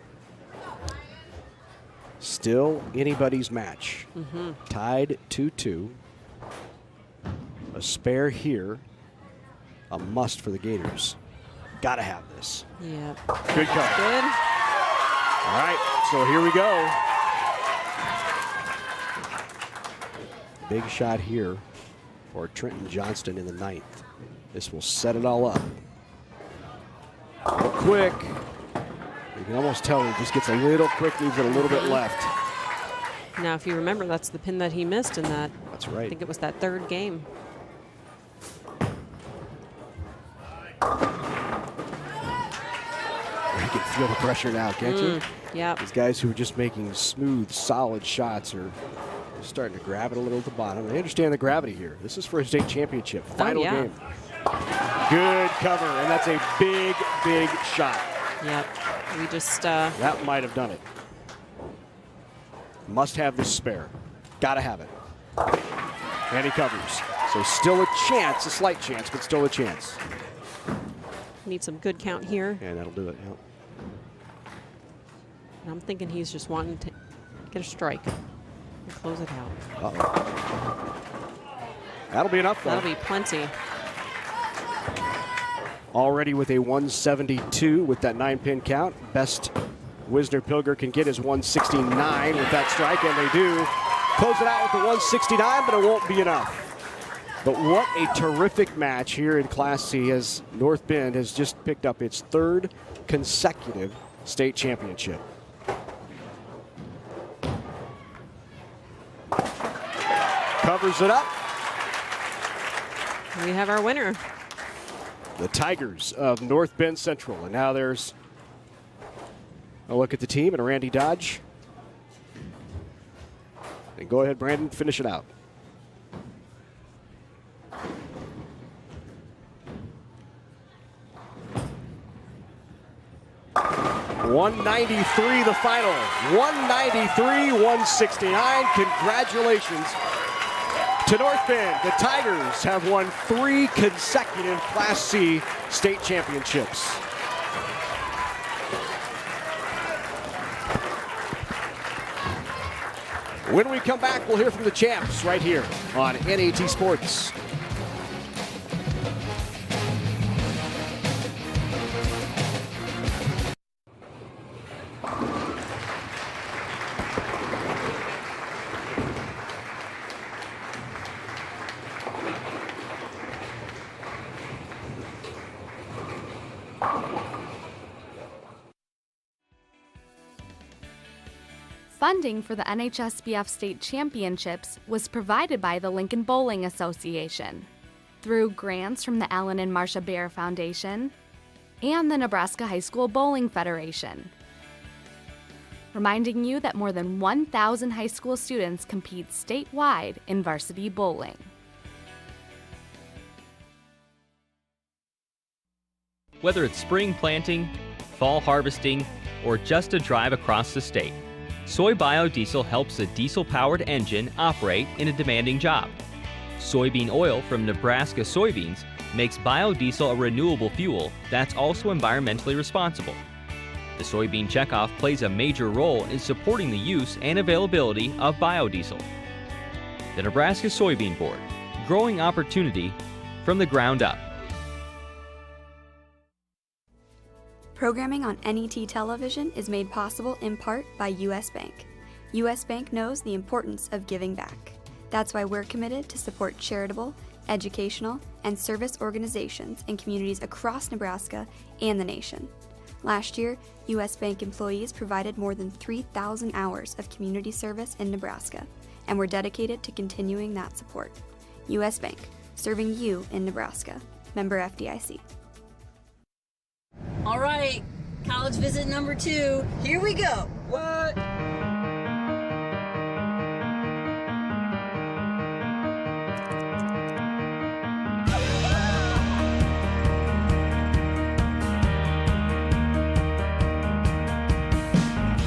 S1: Still anybody's match. Tied 2-2. A spare here. A must for the Gators. Gotta have this.
S2: Yeah.
S1: Good cover.
S2: Good.
S1: All right, so here we go. Big shot here for Trenton Johnston in the 9th. This will set it all up. Real quick. You can almost tell he just gets a little quick, leaves it a little bit left.
S2: Now, if you remember, that's the pin that he missed in that.
S1: That's right.
S2: I think it was that 3rd game.
S1: You can feel the pressure now, can't you?
S2: Yeah.
S1: These guys who are just making smooth, solid shots are starting to grab it a little at the bottom. They understand the gravity here. This is for a state championship, final game. Good cover, and that's a big, big shot.
S2: Yep. We just...
S1: That might have done it. Must have this spare. Gotta have it. And he covers. So still a chance, a slight chance, but still a chance.
S2: Need some good count here.
S1: And that'll do it. Yep.
S2: And I'm thinking he's just wanting to get a strike and close it out.
S1: Uh-oh. That'll be enough, though.
S2: That'll be plenty.
S1: Already with a 172 with that 9-pin count. Best Wisner Pilger can get is 169 with that strike, and they do. Close it out with the 169, but it won't be enough. But what a terrific match here in Class C as North Bend has just picked up its 3rd consecutive state championship. Covers it up.
S2: We have our winner.
S1: The Tigers of North Bend Central. And now there's a look at the team and Randy Dodge. And go ahead, Brandon, finish it out. $193 the final. 193-169. Congratulations to North Bend. The Tigers have won 3 consecutive Class C state championships. When we come back, we'll hear from the champs right here on NAT Sports.
S3: Funding for the NHSBF State Championships was provided by the Lincoln Bowling Association through grants from the Alan and Marcia Bear Foundation and the Nebraska High School Bowling Federation. reminding you that more than 1,000 high school students compete statewide in varsity bowling.
S12: Whether it's spring planting, fall harvesting, or just a drive across the state, soy biodiesel helps a diesel-powered engine operate in a demanding job. Soybean oil from Nebraska soybeans makes biodiesel a renewable fuel that's also environmentally responsible. The soybean checkoff plays a major role in supporting the use and availability of biodiesel. The Nebraska Soybean Board, growing opportunity from the ground up.
S9: Programming on NET television is made possible in part by U.S. Bank. U.S. Bank knows the importance of giving back. That's why we're committed to support charitable, educational, and service organizations in communities across Nebraska and the nation. Last year, U.S. Bank employees provided more than 3,000 hours of community service in Nebraska, and we're dedicated to continuing that support. U.S. Bank, serving you in Nebraska. Member FDIC.
S6: All right, college visit number 2. Here we go. What?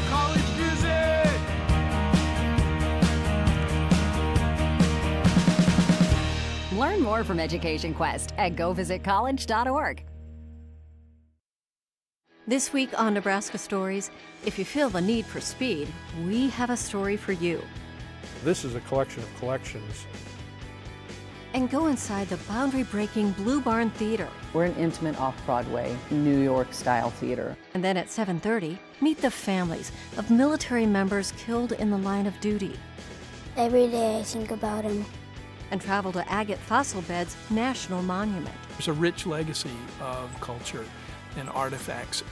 S22: College visit!
S8: Learn more from Education Quest at govisitcollege.org.
S11: This week on Nebraska Stories, if you feel the need for speed, we have a story for you.
S15: This is a collection of collections.
S11: And go inside the boundary-breaking Blue Barn Theater.
S16: We're an intimate off-Broadway, New York-style theater.
S11: And then at 7:30, meet the families of military members killed in the line of duty.
S17: Every day I think about him.
S11: And travel to Agate Fossil Bed's National Monument.
S18: There's a rich legacy of culture and artifacts.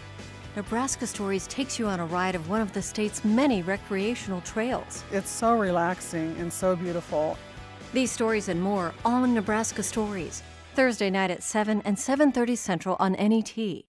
S11: Nebraska Stories takes you on a ride of one of the state's many recreational trails.
S19: It's so relaxing and so beautiful.
S11: These stories and more, all in Nebraska Stories. Thursday night at 7 and 7:30 Central on NET.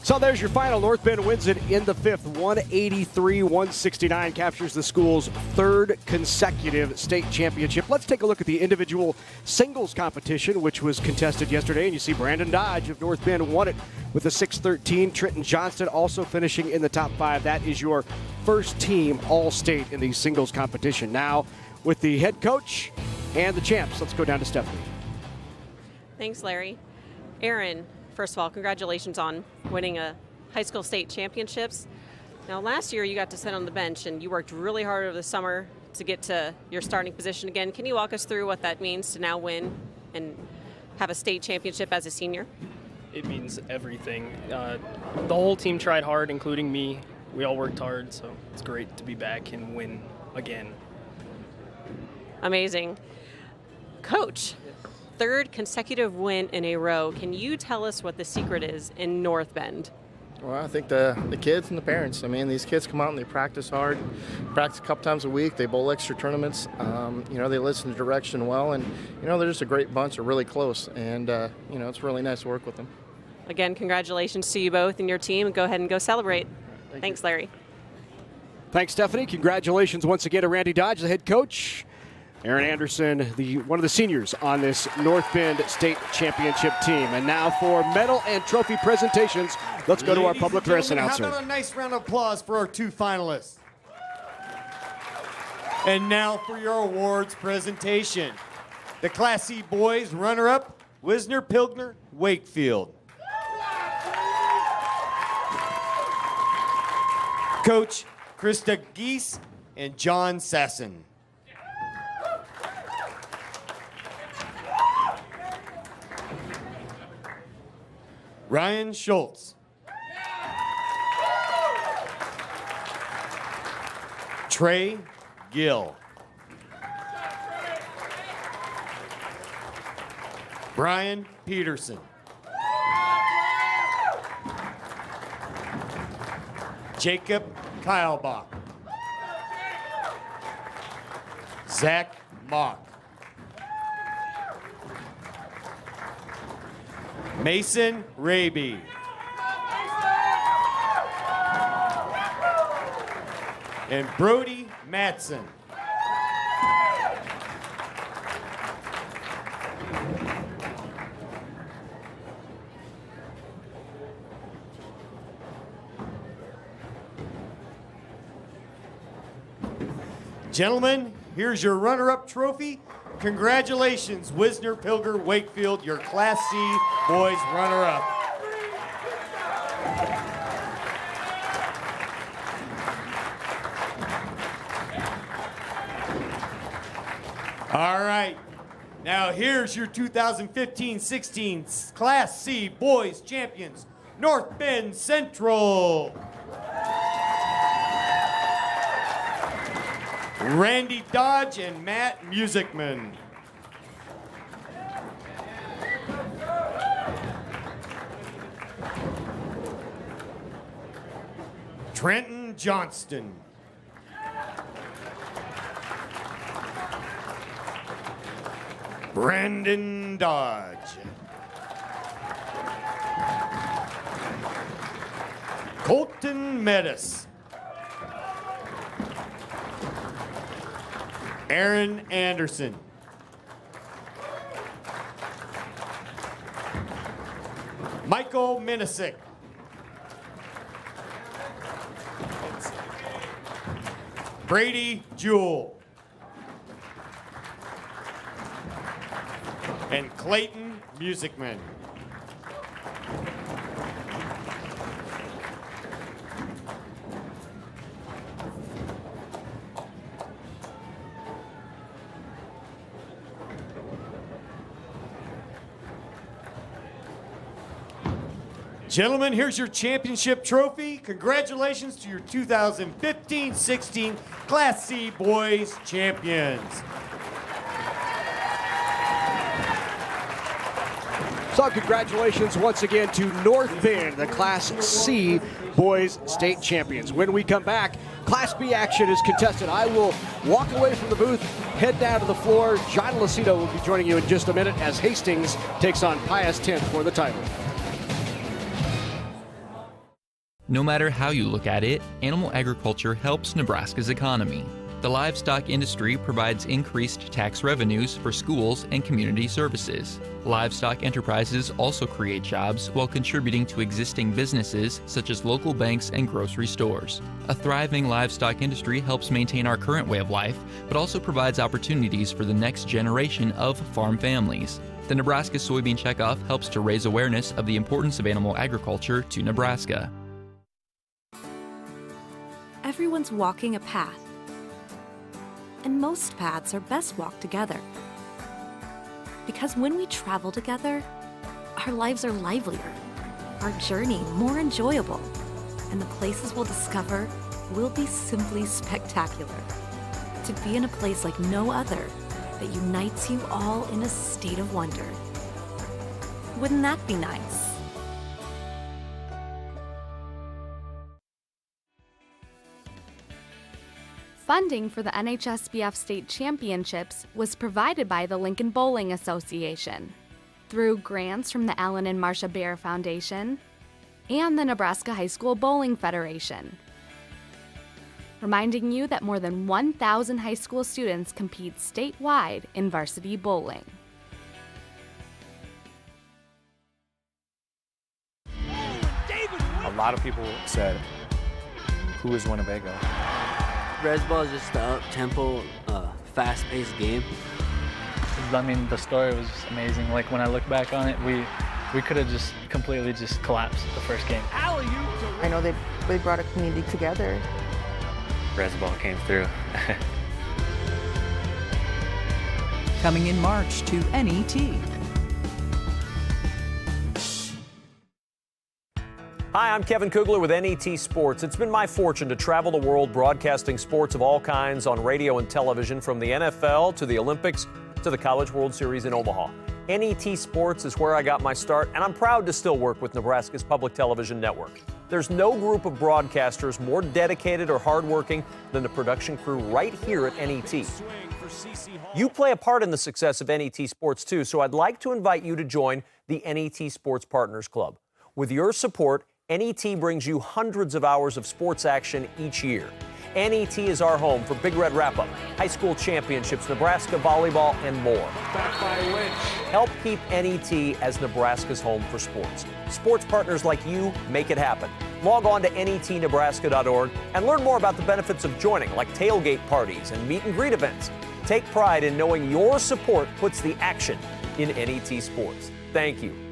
S1: So there's your final. North Bend wins it in the fifth. 183-169 captures the school's third consecutive state championship. Let's take a look at the individual singles competition, which was contested yesterday. And you see Brandon Dodge of North Bend won it with a 6:13. Trenton Johnston also finishing in the top 5. That is your first team all-state in the singles competition. Now with the head coach and the champs, let's go down to Stephanie.
S2: Thanks, Larry. Aaron, first of all, congratulations on winning a high school state championships. Now, last year you got to sit on the bench and you worked really hard over the summer to get to your starting position again. Can you walk us through what that means to now win and have a state championship as a senior?
S23: It means everything. The whole team tried hard, including me. We all worked hard, so it's great to be back and win again.
S2: Amazing. Coach, third consecutive win in a row. Can you tell us what the secret is in North Bend?
S24: Well, I think the kids and the parents. I mean, these kids come out and they practice hard, practice a couple times a week. They bowl extra tournaments. They listen to direction well, and, they're just a great bunch. They're really close, and, it's really nice to work with them.
S2: Again, congratulations to you both and your team. Go ahead and go celebrate. Thanks, Larry.
S1: Thanks, Stephanie. Congratulations once again to Randy Dodge, the head coach. Aaron Anderson, one of the seniors on this North Bend State Championship team. And now for medal and trophy presentations, let's go to our public press announcer.
S14: How about a nice round of applause for our 2 finalists? And now for your awards presentation. The Class C boys runner-up, Wisner Pilgner, Wakefield. Coach Krista Geese and John Sasson. Ryan Schultz. Trey Gill. Brian Peterson. Jacob Keilbach. Zach Mock. Mason Raby. and Brody Matson. Gentlemen, here's your runner-up trophy. Congratulations, Wisner, Pilger, Wakefield, your Class C boys runner-up. All right, now here's your 2015-16 Class C boys champions, North Bend Central. Randy Dodge and Matt Musicman. Trenton Johnston. Brandon Dodge. Colton Metis. Aaron Anderson. Michael Minisick. Brady Jewell. And Clayton Musicman. Gentlemen, here's your championship trophy. Congratulations to your 2015-16 Class C boys champions.
S1: So congratulations once again to North Bend, the Class C boys state champions. When we come back, Class B action is contested. I will walk away from the booth, head down to the floor. John Lucido will be joining you in just a minute as Hastings takes on Pius 10th for the title.
S4: No matter how you look at it, animal agriculture helps Nebraska's economy. The livestock industry provides increased tax revenues for schools and community services. Livestock enterprises also create jobs while contributing to existing businesses such as local banks and grocery stores. A thriving livestock industry helps maintain our current way of life, but also provides opportunities for the next generation of farm families. The Nebraska Soybean Checkoff helps to raise awareness of the importance of animal agriculture to Nebraska.
S11: Everyone's walking a path, and most paths are best walked together. Because when we travel together, our lives are livelier, our journey more enjoyable, and the places we'll discover will be simply spectacular. To be in a place like no other that unites you all in a state of wonder. Wouldn't that be nice?
S3: Funding for the NHSBF State Championships was provided by the Lincoln Bowling Association through grants from the Alan and Marcia Baer Foundation and the Nebraska High School Bowling Federation. Reminding you that more than 1,000 high school students compete statewide in varsity bowling.
S5: A lot of people said, who is Winnebago?
S7: Baseball is just the up-tempo, fast-paced game.
S10: I mean, the story was amazing. Like, when I look back on it, we could have just completely just collapsed the first game.
S13: I know they brought a community together.
S5: Baseball came through.
S25: Coming in March to NET.
S26: Hi, I'm Kevin Kugler with NET Sports. It's been my fortune to travel the world broadcasting sports of all kinds on radio and television, from the NFL to the Olympics to the College World Series in Omaha. NET Sports is where I got my start, and I'm proud to still work with Nebraska's public television network. There's no group of broadcasters more dedicated or hardworking than the production crew right here at NET. You play a part in the success of NET Sports too, so I'd like to invite you to join the NET Sports Partners Club. With your support, NET brings you hundreds of hours of sports action each year. NET is our home for Big Red Wrap-Up, high school championships, Nebraska volleyball, and more.
S15: Back by Lynch.
S26: Help keep NET as Nebraska's home for sports. Sports partners like you make it happen. Log on to netnebraska.org and learn more about the benefits of joining, like tailgate parties and meet and greet events. Take pride in knowing your support puts the action in NET sports. Thank you.